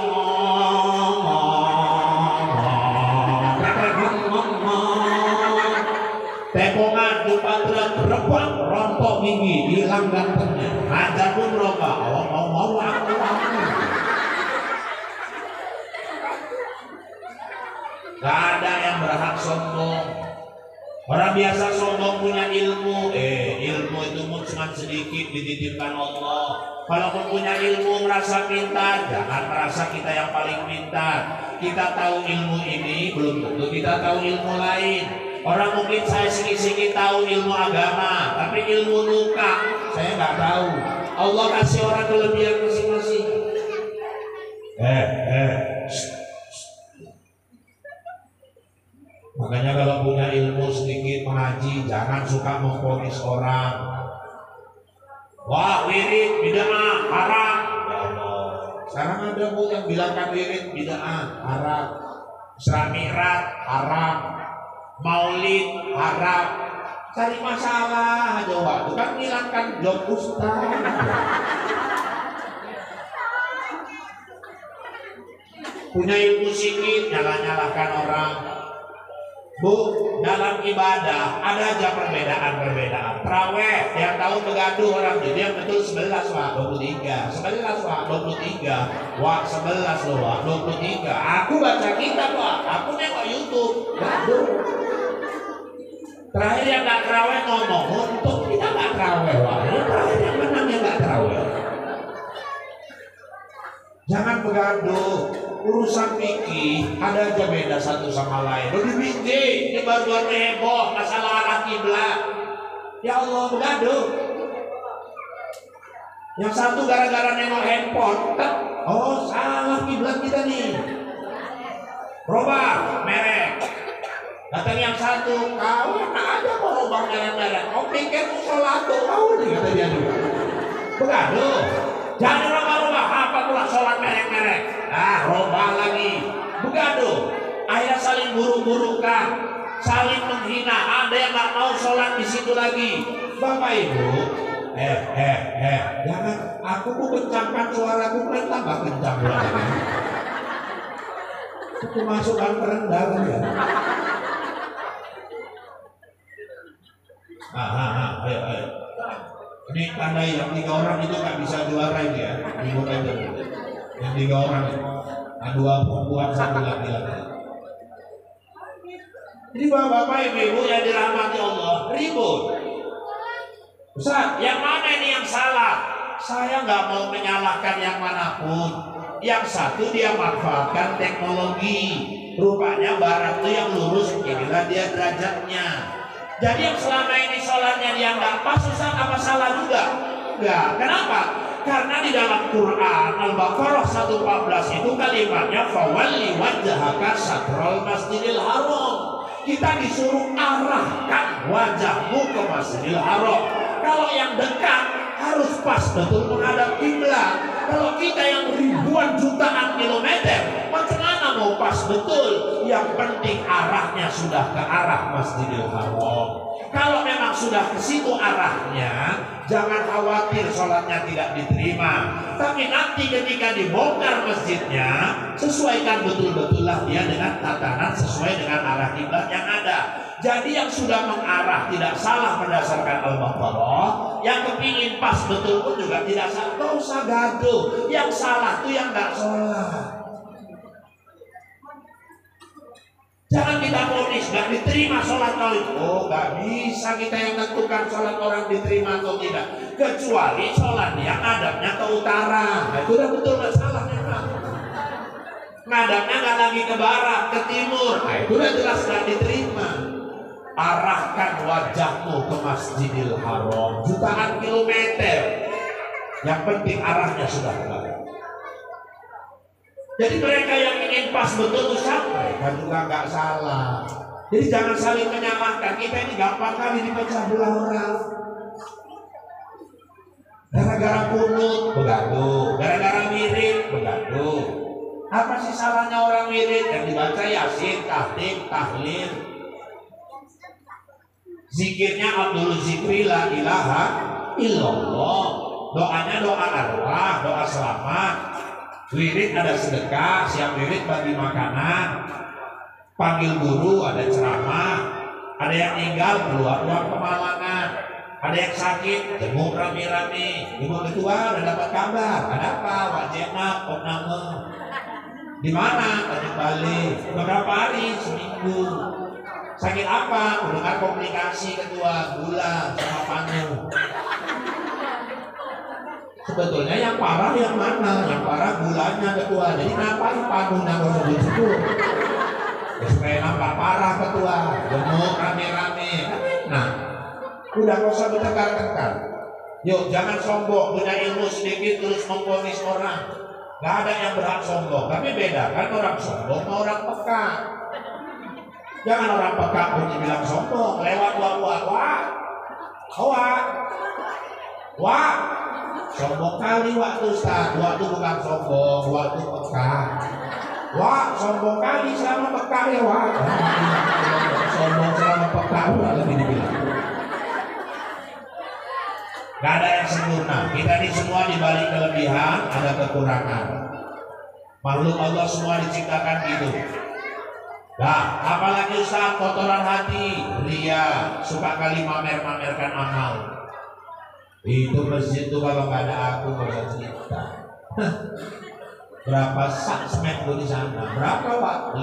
A: tepongan, jumpa truk, rebak, rontok gigi, hilang gantengnya. Ajar pun berubah, mau aku. Gak ada yang berhak sombong. Orang biasa sombong punya ilmu, ilmu itu cuma sedikit dititipkan Allah. Kalaupun punya ilmu merasa pintar, jangan merasa kita yang paling pintar. Kita tahu ilmu ini, belum tentu kita tahu ilmu lain. Orang mungkin saya sedikit tahu ilmu agama, tapi ilmu luka saya nggak tahu. Allah kasih orang kelebihan masing-masing. Makanya kalau punya ilmu sedikit mengaji, jangan suka memvonis orang. Wah, wirid bid'ah haram. Ya Allah. Sekarang ada bu yang bilangkan wirid bid'ah haram, Isra Mi'raj haram, Maulid haram. Cari masalah aja waktu kan hilangkan job ustaz. Punya ilmu sedikit nyala-nyalakan orang. Bu, dalam ibadah ada aja perbedaan. Traweh yang tahu begaduh orang jadi yang betul 11 wah 23, 11 wah 23, wah 11 loh wah 23. Aku baca kitab wah, aku nengok YouTube, gaduh. Terakhir yang nggak traweh ngomong, untuk kita nggak traweh wah. Terakhir yang menang yang nggak traweh. Jangan begaduh, urusan fikih ada aja beda satu sama lain. Lebih biji, ini baru heboh masalah arah kiblat. Ya Allah begaduh. Yang satu gara-gara nengok handphone, oh salah kiblat kita nih. Robah merek. Datang yang satu, kau enak aja mau robah merek-merek. Kau pikir sholat tuh kau nih kata dia juga. Begaduh. Jangan robah-robah, apa pula sholat merek-merek. Ah, robah lagi. Begaduh. Akhirnya saling buruk-burukan, saling menghina. Ada yang nggak mau sholat di situ lagi. Bapak Ibu, jangan. Aku mau kencangkan suaraku, kan tambah kencang lagi. Itu masukkan terendah ya. Ayo. Ini tandai yang 3 orang itu nggak bisa juara ini ya, ribut aja. Yang 3 orang, 2 perempuan 1 laki-laki. Jadi bapak ibu yang dirahmati Allah ribut. Ustaz, yang mana ini yang salah? Saya nggak mau menyalahkan yang manapun. Yang satu dia manfaatkan teknologi. Rupanya barat itu yang lurus, inilah dia derajatnya. Jadi yang selama ini sholatnya dia nggak pas, Ustaz, apa salah juga? Enggak. Kenapa? Karena di dalam Quran Al-Baqarah 114 itu kalimatnya fawalli wajhaka satrul masjidil haram. Kita disuruh arahkan wajahmu ke Masjidil Haram. Kalau yang dekat harus pas betul menghadap kiblat. Kalau kita yang ribuan jutaan kilometer, macam mana mau pas betul? Yang penting arahnya sudah ke arah Masjidil Haram. Kalau memang sudah ke situ arahnya, jangan khawatir sholatnya tidak diterima. Tapi nanti ketika dibongkar masjidnya, sesuaikan betul-betullah dia dengan tatanan sesuai dengan arah kiblat yang ada. Jadi yang sudah mengarah tidak salah berdasarkan Al-Baqarah, yang kepingin pas betul pun juga tidak salah. Gak usah gaduh. Yang salah tuh yang gak sholat. Jangan kita vonis gak diterima sholat kau itu. Oh, gak bisa kita yang tentukan sholat orang diterima atau tidak, kecuali sholat yang adabnya ke utara. Nah, itu udah betul gak salah memang. Ngadapnya gak lagi ke barat, ke timur. Nah, itu udah jelas gak diterima. Arahkan wajahmu ke Masjidil Haram, jutaan kilometer. Yang penting arahnya sudah ke barat. Jadi mereka yang ingin pas betul sampai kan juga nggak salah. Jadi jangan saling menyalahkan. Kita ini gampang kali dipecah belah orang. Gara-gara kunut begaduh, gara-gara wirid begaduh. Apa sih salahnya orang wirid? Yang dibaca Yasin, tahtim, tahlil. Zikirnya Abdul Zikri la ilaha illallah. Doanya doa arwah, doa selamat. Wirid ada sedekah, siap wirid bagi makanan. Panggil guru ada ceramah. Ada yang meninggal keluar uang kemalangan. Ada yang sakit jenguk rame-rame. Ibu ketua udah dapat kabar. Ada apa? Wajibna kok nama. Di mana? Tanjung Bali. Beberapa hari? Seminggu. Sakit apa? Mendengar komplikasi ketua, gula sama panu. Sebetulnya yang parah yang mana? Yang parah gulanya ketua. Jadi ngapain panu nanggung sebut-sebut? Supaya nampak parah ketua. Jenguk rame-rame. Nah, udah gak usah bertengkar-tengkar. Yuk, jangan sombong. Punya ilmu sedikit terus memponis orang. Gak ada yang berhak sombong. Tapi bedakan orang sombong sama orang peka. Jangan orang peka pun dibilang sombong. Lewat wah. Sombong kali waktu Ustaz. Waktu bukan sombong, waktu peka. Wah, sombong kali selama peka ya wah. Sombong selama peka lebih dibilang. Gak ada yang sempurna. Kita ini semua dibalik kelebihan ada kekurangan. Makhluk Allah semua diciptakan gitu. Nah, apalagi Ustaz, kotoran hati, ria, suka kali mamer-mamerkan amal. Itu masjid itu kalau nggak ada aku nggak usah cerita. Berapa sak semen di sana? Berapa Pak? 5.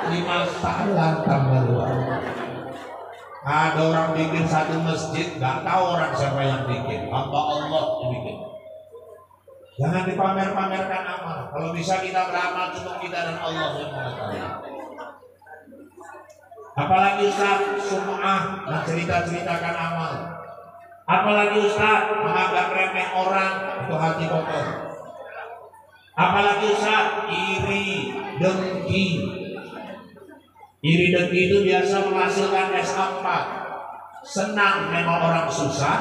A: 5 salah tambah 2. Ada orang bikin satu masjid, nggak tahu orang siapa yang bikin. Hamba Allah yang bikin. Jangan dipamer-pamerkan amal. Kalau bisa kita beramal cuma kita dan Allah yang mengetahui. Apalagi Ustaz sum'ah mencerita-ceritakan amal. Apalagi Ustaz menganggap remeh orang, itu hati kotor. Apalagi Ustaz iri, dengki. Iri dengki itu biasa menghasilkan S4. Senang memang orang susah,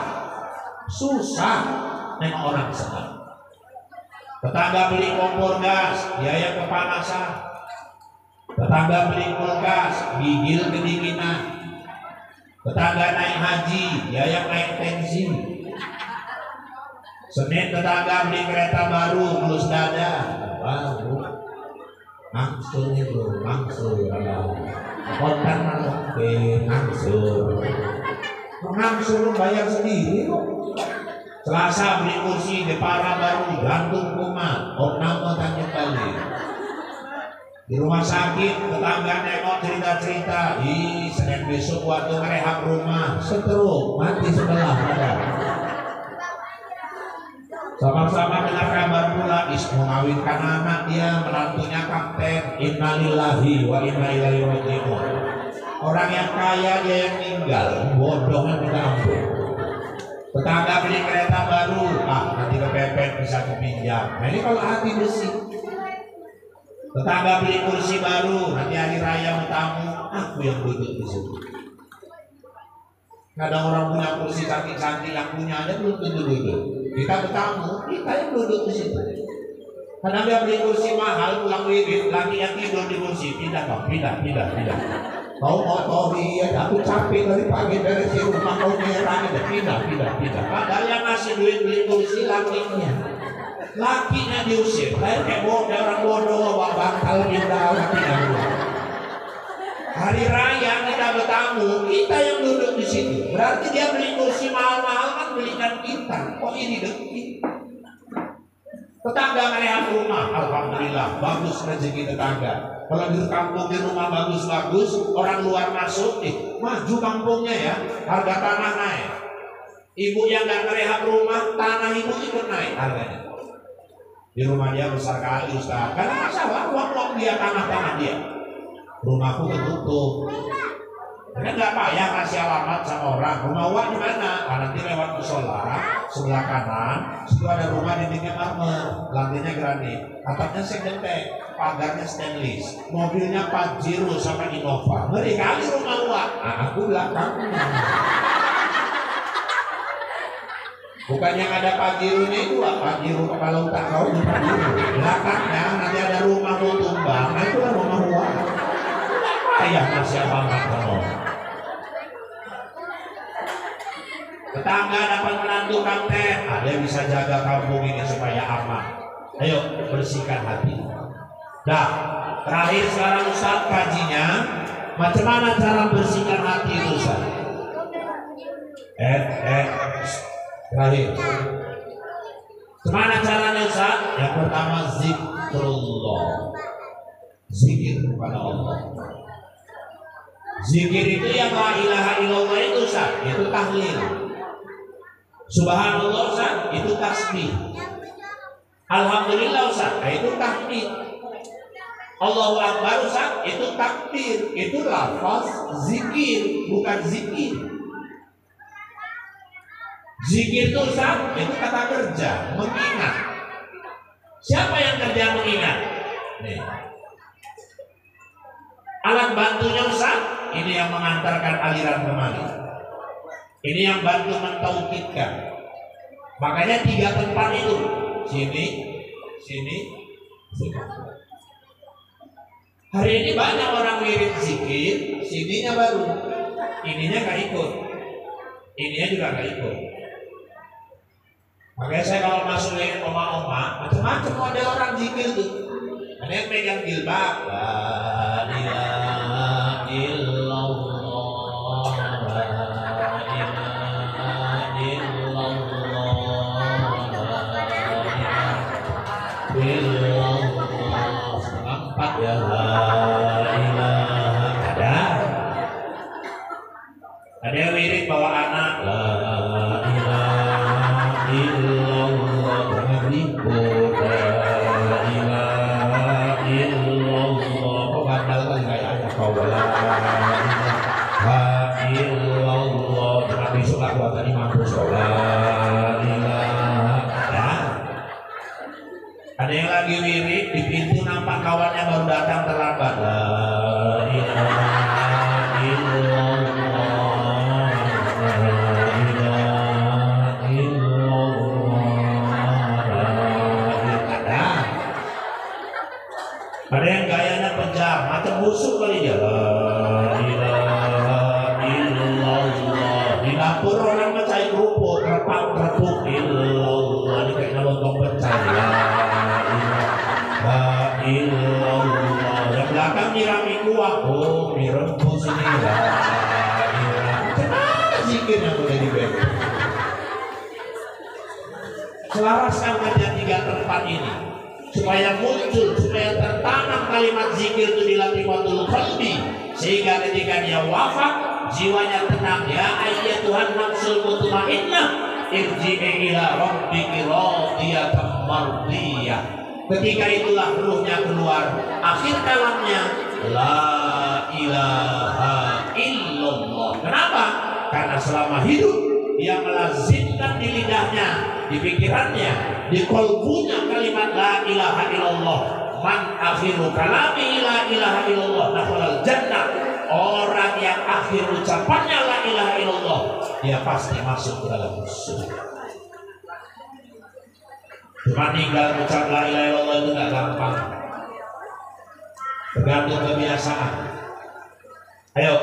A: susah memang orang senang. Tetangga beli kompor gas, biaya kepanasan. Tetangga beli kulkas, gigil kedinginan. Tetangga naik haji, biaya naik tensi. Senin tetangga beli kereta baru, mulus dada. Baru, langsung bro, langsung. Konten oke, langsung. Langsung bayar sendiri kok. Selasa beli kursi di para baru gantung kumat, nama tanya kali. Di rumah sakit tetangga nengok cerita-cerita. Di Senin besok waktu merehab rumah stroke mati sebelah ada. Sama-sama dengar kabar pula mengawinkan anak dia, menantunya kapten. Innalillahi wa inna ilaihi raji'un. Orang yang kaya dia yang meninggal, bodohnya minta ampun. Tetangga beli kereta baru, nanti kepepet bisa kepinjam. Nah ini kalau hati bersih. Tetangga beli kursi baru, nanti hari raya mau tamu, aku yang duduk di situ. Kadang orang punya kursi cantik-cantik, yang punya aja belum tentu duduk. Kita bertamu, kita yang duduk di situ. Kadang dia beli kursi mahal, pulang wirid, lagi yang tidur di kursi, pindah. Kau kotori ya, aku capek dari pagi dari si rumah kau merah aja, pindah. Padahal yang ngasih duit beli kursi lakinya diusir. Lain kayak orang bodoh, bakal pindah lakinya. Hari raya kita bertamu, kita yang duduk di situ. Berarti dia beli kursi mahal-mahal kan belikan kita. Kok ini dengki? Tetangga merehab rumah, alhamdulillah bagus rezeki tetangga. Kalau di kampung di rumah bagus-bagus, orang luar masuk, maju kampungnya ya, harga tanah naik. Ibu yang nggak merehab rumah, tanah ibu ikut naik harganya. Di rumah dia besar kali Ustaz, karena masalah uang dia, tanah dia. Rumahku ketutup. Kan nggak payah kasih alamat sama orang. Rumah Wak di mana? Nanti lewat musola sebelah kanan. Situ ada rumah dindingnya marmer, lantainya granit, atapnya segmentek, pagarnya stainless, mobilnya Pajero sama Innova. Ngeri kali rumah Wak. Aku belakangnya. Bukan yang ada Pajero-nya itu, Pajero kepala otak kau di Pajero. Belakangnya nanti ada rumah mau tumbang. Nah itulah rumah Wak. Ayah masih abang kamu. Tetangga dapat menantu kapten, dia bisa jaga kampung ini supaya aman. Ayo bersihkan hati. Nah, terakhir sekarang Ustaz kajinya, macam mana cara bersihkan hati itu Ustaz? Terakhir. Gimana caranya Ustaz? Yang pertama zikrullah. Zikir kepada Allah. Zikir itu yang la ilaha illallah itu Ustaz, itu tahlil. Subhanallah Ustaz, itu tasbih. Alhamdulillah Ustaz, itu tahmid. Allahu Akbar Ustaz, itu takbir. Itu lafaz zikir, bukan zikir. Zikir itu Ustaz, itu kata kerja, mengingat. Siapa yang kerja mengingat? Nih. Alat bantunya Ustaz, ini yang mengantarkan aliran kemari. Ini yang bantu mentauhidkan. Makanya 3 tempat itu, sini. Hari ini banyak orang wirid zikir, sininya baru, ininya gak ikut, ininya juga gak ikut. Makanya saya kalau masuk lihat oma-oma, macam-macam model orang zikir tuh. Ada yang pegang jilbab. La ilaha illallah, la ilaha illallah, la ilaha illallah. Empat ya, la ilaha. Ada yang wirid bawa anak. La ilaha illallah, jangan ribut. La ilaha illallah. Kok bandal kali kayaknya kau. La ilaha illallah, jangan besok aku akan mampus. La ilaha. Ada yang lagi wirid di pintu nampak kawannya baru datang terlambat. La ilaha illallah. Ada yang gayanya penjam, macam busuk kali dia. La ilaha illallah. Di dapur orang mencari kerupuk, kerupuk illallah. Ini kayak lontong pecah. La ilaha illallah. Yang belakang nyirami kuah. Oh, mie rebus ini. La ilaha. Kenapa zikirnya boleh diberi? Selaraskan kerja tiga tempat ini supaya muncul, supaya tertanam kalimat zikir itu di latifatul qalbi, sehingga ketika dia wafat jiwanya tenang. Ya ayyatuhan nafsul mutmainnah irji'i ila rabbiki radiyatan mardiyah. Ketika itulah ruhnya keluar, akhir kalamnya la ilaha illallah. Kenapa? Karena selama hidup dia melazimkan di lidahnya, di pikirannya, di kolbunya kalimat la ilaha illallah. Man akhiru kalami la ilaha illallah dakhalal jannah. Orang yang akhir ucapannya la ilaha illallah, dia pasti masuk ke dalam surga. Cuma tinggal ucap la ilaha illallah itu gak gampang, tergantung kebiasaan. Ayo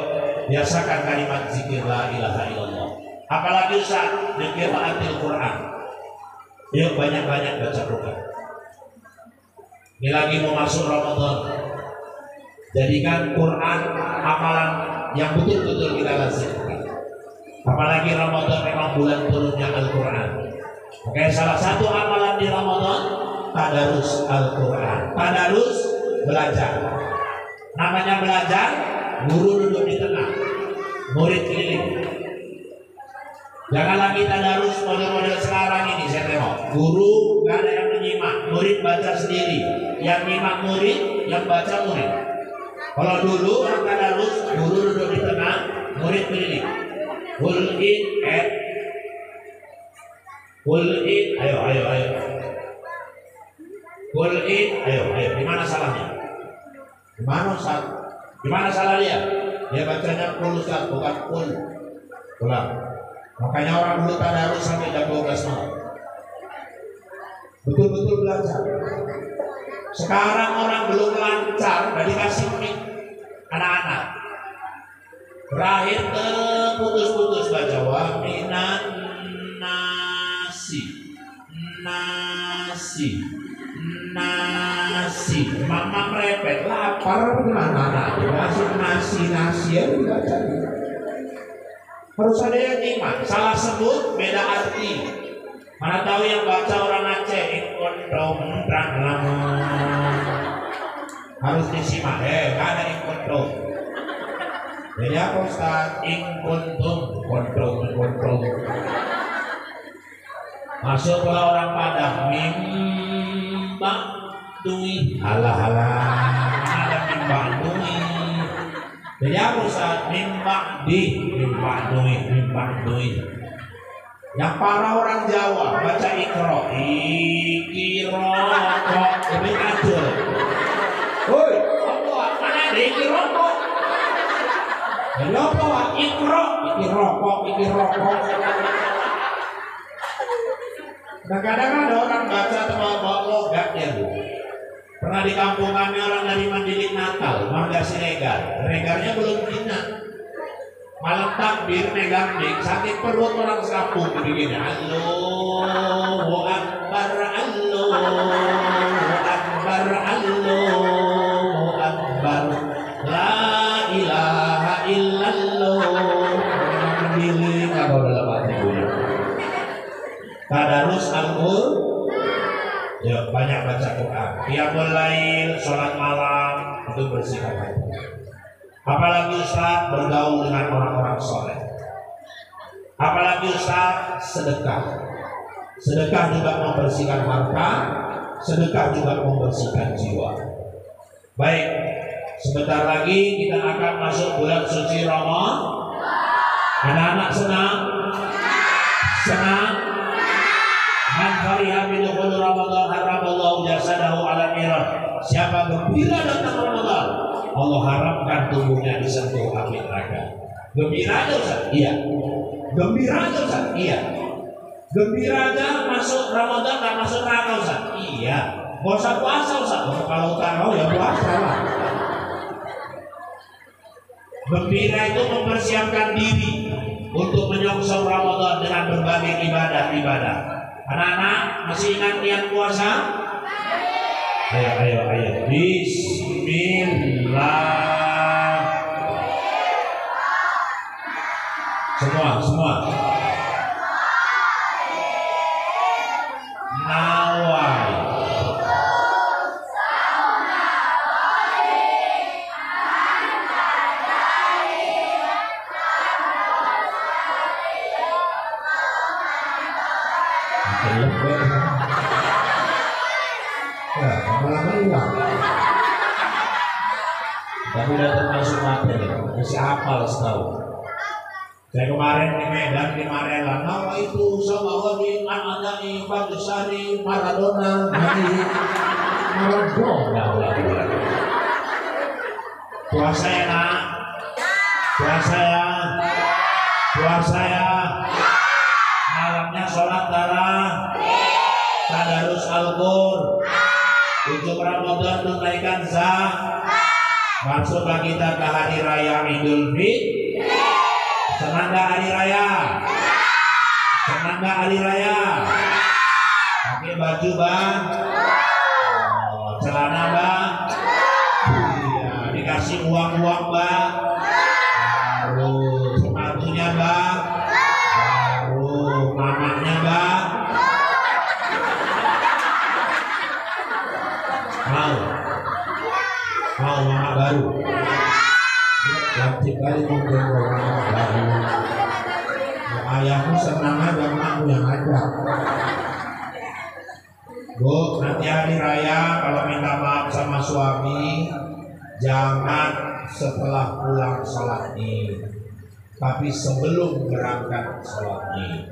A: biasakan kalimat zikir la ilaha illallah. Apalagi Ustaz zikir qiraatil Quran. Yuk banyak-banyak baca Quran. Ini lagi mau masuk Ramadan. Jadikan Quran amalan yang betul-betul kita lazimkan. Apalagi Ramadan memang bulan turunnya Al-Quran. Oke, salah satu amalan di Ramadan tadarus Al-Quran. Tadarus belajar. Namanya belajar, guru duduk di tengah, murid keliling. Jangan lagi tadarus model-model sekarang ini, saya tengok. Guru gak ada yang menyimak, murid baca sendiri. Yang nyimak murid, yang baca murid. Kalau dulu orang tadarus, guru duduk di tengah, murid keliling. Qul in, ayo. Qul in, ayo. Di mana salahnya? Di mana salah dia? Dia bacanya qul Ustaz, bukan qul. Ulang. Makanya orang dulu tadarus sampai jam 12 malam. Betul-betul belajar. Sekarang orang belum lancar, udah dikasih mic anak-anak. Berakhir putus-putus baca wa minan nasi. Mama merepet, lapar gimana anak? Nasi ya baca. Harus ada yang iman. Salah sebut beda arti. Mana tahu yang baca orang Aceh ikon dong lama. Harus disimak. Gak ada ikon dong. Jadi apa Ustaz? Ikon dong kontrol. Masuk pula orang Padang. Mimba dui. Halah. Ada mimba dui. Jadi apa Ustaz? Mimba dui. Yang para orang Jawa baca ikro lebih kacau. Woi, apa? Mana ada ikro? Jadi apa? Ikro. Kadang-kadang ada orang baca bawa logat ya Bu. Pernah di kampung kami orang dari Mandailing Natal, Marga Siregar. Regarnya belum jinak. Malam takbir megang mic, sakit perut orang sekampung begini. Allahu Akbar, Allahu Akbar, Allahu Ya, banyak baca Quran. Qiyamul lail, sholat malam, itu bersihkan hati. Apalagi Ustaz bergaul dengan orang-orang soleh. Apalagi Ustaz sedekah. Sedekah juga membersihkan harta, sedekah juga membersihkan jiwa. Baik, sebentar lagi kita akan masuk bulan suci Ramadan. Anak-anak senang? Senang? Man fariha bi dukhul Ramadan haramallahu jasadahu ala miran. Siapa gembira datang Ramadan, Allah harapkan tubuhnya disentuh api neraka. Gembira aja Ustaz? Iya. Gembira aja Ustaz? Iya. Gembira aja masuk Ramadan nggak masuk neraka Ustaz? Iya. Gak usah puasa Ustaz. Kalau tahu ya puasa lah. Gembira itu mempersiapkan diri untuk menyongsong Ramadan dengan berbagai ibadah-ibadah. Anak-anak masih ingat niat puasa? Ayo. Bismillah. Semua. Nawai. Ya, lama-lama hilang. Tapi udah termasuk materi, masih hafal setahun. Saya kemarin di Medan di Marela, nama itu sama Wadi Anadani Bagusari Maradona Maradona. Puasa ya nak, puasa ya. Malamnya sholat darah, tadarus Al-Qur, ujung Ramadan tunaikan zakat. Masuklah kita ke hari raya Idul Fitri. Senang gak hari raya? Senang gak hari raya? Pakai baju bang? Celana bang? Iya, dikasih uang-uang bang? Baru sepatunya bang? Baru mamanya bang? Mau mama baru? Wajib kali mungkin orang baru. Ayahmu senang aja, kamu yang ada. Bu, nanti hari raya kalau minta maaf sama suami, jangan setelah pulang sholat Id, tapi sebelum berangkat sholat Id.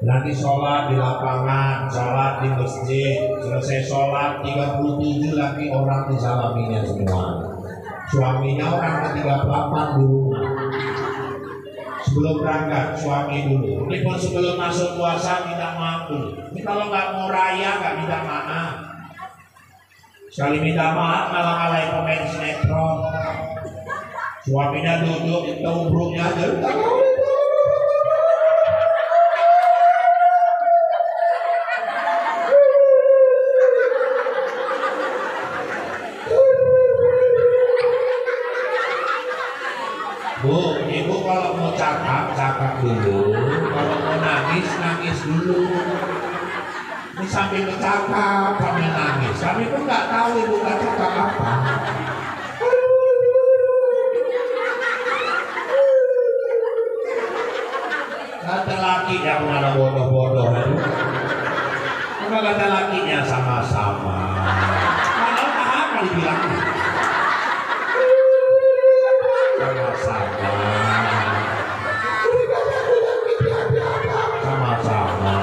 A: Nanti sholat di lapangan, sholat di masjid, selesai sholat 37 lagi orang disalaminya semua. Suaminya orang ke-38 di rumah. Sebelum berangkat suami dulu. Ini pun sebelum masuk puasa minta maaf dulu. Ini kalau nggak mau raya nggak minta maaf. Sekali minta maaf malah alay pemain sinetron. Suaminya duduk itu ubruknya aja. Bu, ibu kalau mau cakap dulu, kalau mau nangis dulu. Ini sambil bercakap, sambil nangis. Kami pun nggak tahu ibu nggak cakap apa. Kata laki yang mana bodoh-bodoh itu. Apa kata lakinya sama-sama. Kalau apa dibilangnya? Sama-sama.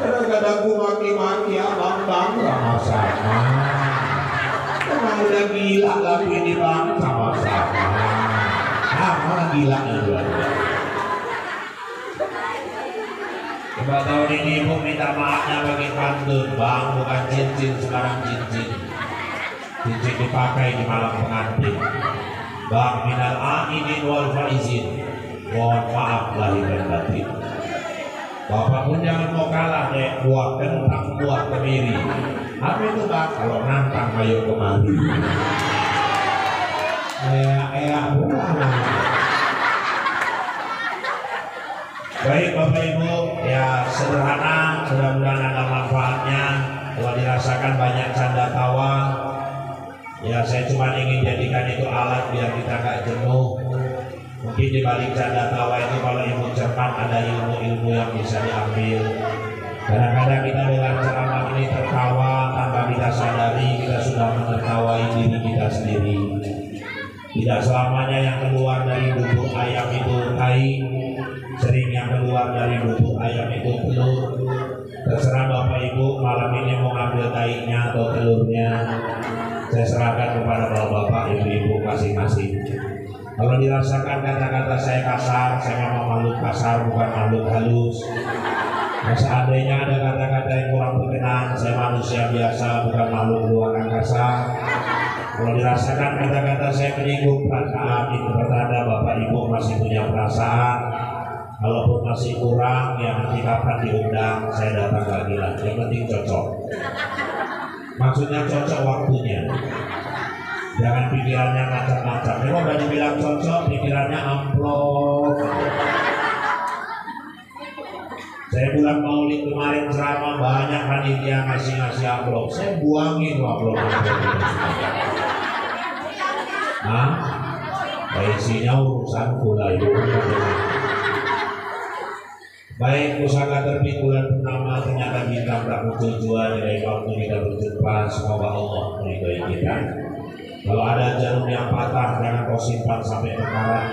A: Kadang-kadang aku maki-maki abang sama-sama. Emang udah gila lagu ini bang, sama-sama. Malah gila itu. Coba tahun ini ibu minta maafnya bagi pantun bang, bukan cincin sekarang cincin dipakai di malam pengantin. Bang minal aidin wal faizin, mohon maaf lahir dan batin. Bapak pun jangan mau kalah deh, buah kentang, buah kemiri. Apa itu bang? Kalau nantang ayo kemari. Baik Bapak Ibu, ya sederhana, mudah-mudahan ada manfaatnya. dirasakan banyak canda tawa. Ya saya cuma ingin jadikan itu alat biar kita gak jenuh. Mungkin di balik canda tawa itu kalau ilmu cermat ada ilmu-ilmu yang bisa diambil. Kadang-kadang kita dengan ceramah ini tertawa tanpa kita sadari kita sudah menertawai diri kita sendiri. Tidak selamanya yang keluar dari bubur ayam itu tai, sering yang keluar dari bubur ayam itu telur. Terserah Bapak Ibu malam ini mau ambil tainya atau telurnya. Saya serahkan kepada Bapak Ibu masing-masing. Kalau dirasakan kata-kata saya kasar, saya memang makhluk kasar bukan makhluk halus. Nah, seandainya ada kata-kata yang kurang berkenan, saya manusia biasa bukan makhluk luar angkasa. Kalau dirasakan kata-kata saya menyinggung perasaan, itu bertanda Bapak Ibu masih punya perasaan. Kalaupun masih kurang, ya nanti kapan diundang, saya datang lagi lah. Yang penting cocok. Maksudnya cocok waktunya. Jangan pikirannya macam-macam. Kalau udah dibilang cocok, pikirannya amplop. Saya bulan Maulid kemarin ceramah banyak panitia ngasih amplop. Saya buangin amplop. Nah, isinya urusan pula itu. Baik, pusaka terbit bulan purnama ternyata bintang tak muncul jua dari waktu kita berjumpa. Semoga Allah meridhai kita. Kalau ada jarum yang patah jangan kau simpan sampai kekarat.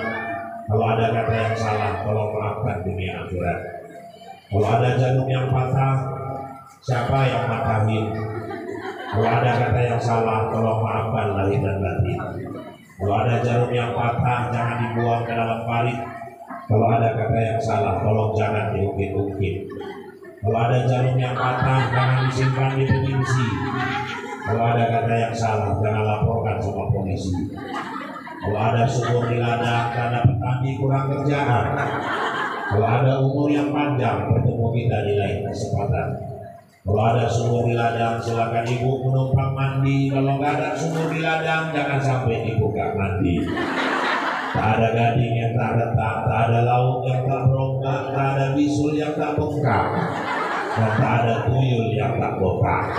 A: Kalau ada kata yang salah tolong maafkan dunia akhirat. Kalau ada jarum yang patah siapa yang matahin? Kalau ada kata yang salah tolong maafkan lahir dan batin. Kalau ada jarum yang patah jangan dibuang ke dalam parit. Kalau ada kata yang salah tolong jangan diungkit-ungkit. Kalau ada jarum yang patah jangan disimpan di penyimpsi. Kalau ada kata yang salah jangan laporkan sama polisi. Kalau ada sumur di ladang karena petani kurang kerjaan. Kalau ada umur yang panjang bertemu kita di lain kesempatan. Kalau ada sumur di ladang silakan ibu menumpang mandi. Kalau nggak ada sumur di ladang jangan sampai ibu gak mandi. Tak ada gading yang tak retak, tak ada laut yang tak beronggak, tak ada bisul yang tak bengkak, dan tak ada tuyul yang tak bokak.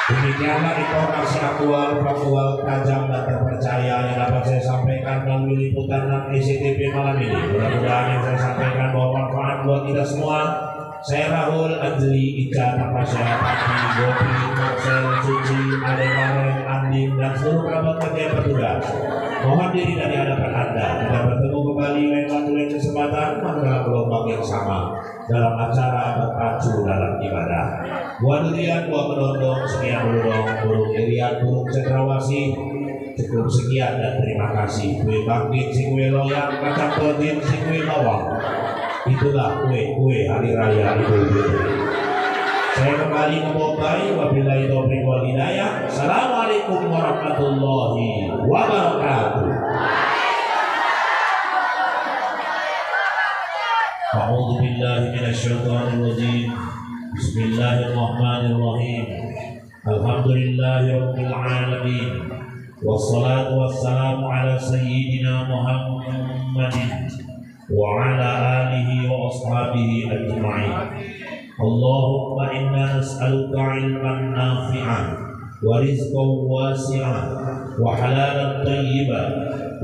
A: Demikianlah informasi faktual tajam dan terpercaya yang dapat saya sampaikan melalui liputan SCTV malam ini. Mudah-mudahan yang saya sampaikan bawa manfaat buat kita semua. Saya Rahul, Anjli, Ica, Tapasya, Pati, Gopi, Marcel, Suci, Adebareng, Andin, dan seluruh kerabat kerja yang bertugas. Mohon diri dari hadapan Anda. Kita bertemu kembali lain waktu lain kesempatan dalam gelombang yang sama dalam acara berpacu dalam ibadah. Buat durian, buat menondong, sekian dulu dong, burung irian, burung cendrawasih. Cukup sekian dan terima kasih. Kue bangkit, si kue loyang, kacang protein, si kue bawang. Itulah kue hari raya Idul Fitri. Saya kembali memombai. Wabillahi taufiq wal hidayah. Assalamualaikum warahmatullahi wabarakatuh. A'udzu billahi minasy syaithanir rajim. Bismillahirrahmanirrahim. Alhamdulillahirabbil alamin. Wassalatu wassalamu ala sayyidina Muhammadin wa ala alihi wa ashabihi ajma'in. Allahumma inna nas'aluka ilman nafi'an wa rizqan wasi'an wa halalan tayyiban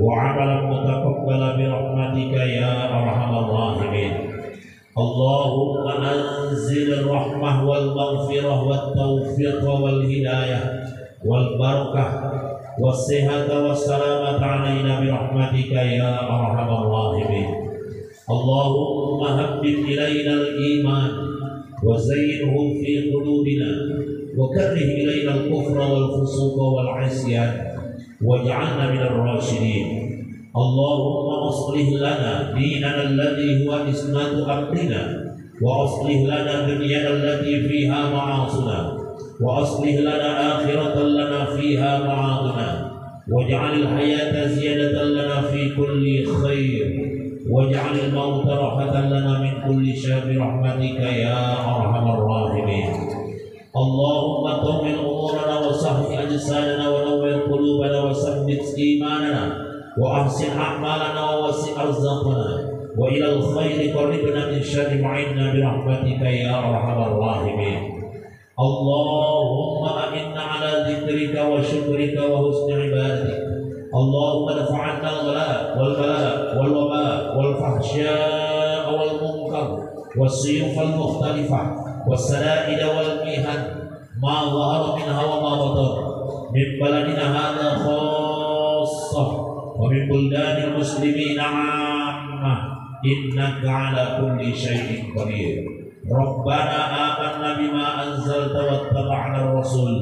A: wa 'amalan mutaqabbalan bi rahmatika ya arhamar rahimin. Allahumma anzil ar-rahmah wal maghfirah wat tawfiq wal hidayah wal barakah was sihhata was salamata 'alaina bi rahmatika ya arhamar rahimin. Allahumma habbib ilaina al-iman wa zayyinhu fi qulubina wa karrih ilaina al-kufra wal fusuqa wal 'isyan waj'alna minal rasyidin. Allahumma aslih lana dinana alladhi huwa ismatu amrina wa aslih lana dunyana allati fiha ma'asuna wa aslih lana akhiratan lana fiha ma'aduna waj'alil hayata ziyadatan lana fi kulli khair waj'alil mauta rahatan lana min kulli syarri rahmatika ya arhamar rahimin. Allahumma tawwil umurana wa sahih ajsadana wa nawwir qulubana wa sabbit imanana wa ahsin a'malana wa wasi' arzaqana wa ilal khairi qarribna min syarri ma'inna bi rahmatika ya arhamar rahimin. اللهم أعنا على ذكرك وشكرك وحسن عبادتك. اللهم ادفع عنا الغلاء والبلاء والوباء والفحشاء والمنكر والسيوف المختلفة والسدائد والمحن ما ظهر منها وما بطن من بلدنا هذا خاصة ومن بلدان المسلمين عامة إنك على كل شيء قدير. ربنا آمنا بما أنزلت واتبعنا الرسول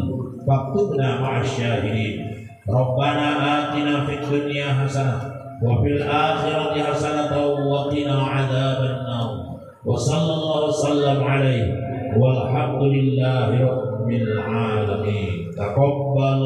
A: فاكتبنا مع الشاهدين. ربنا آتنا في الدنيا حسنة وفي الآخرة حسنة وقنا عذاب النار. وصلى الله وسلم عليه والحمد لله رب العالمين. تقبل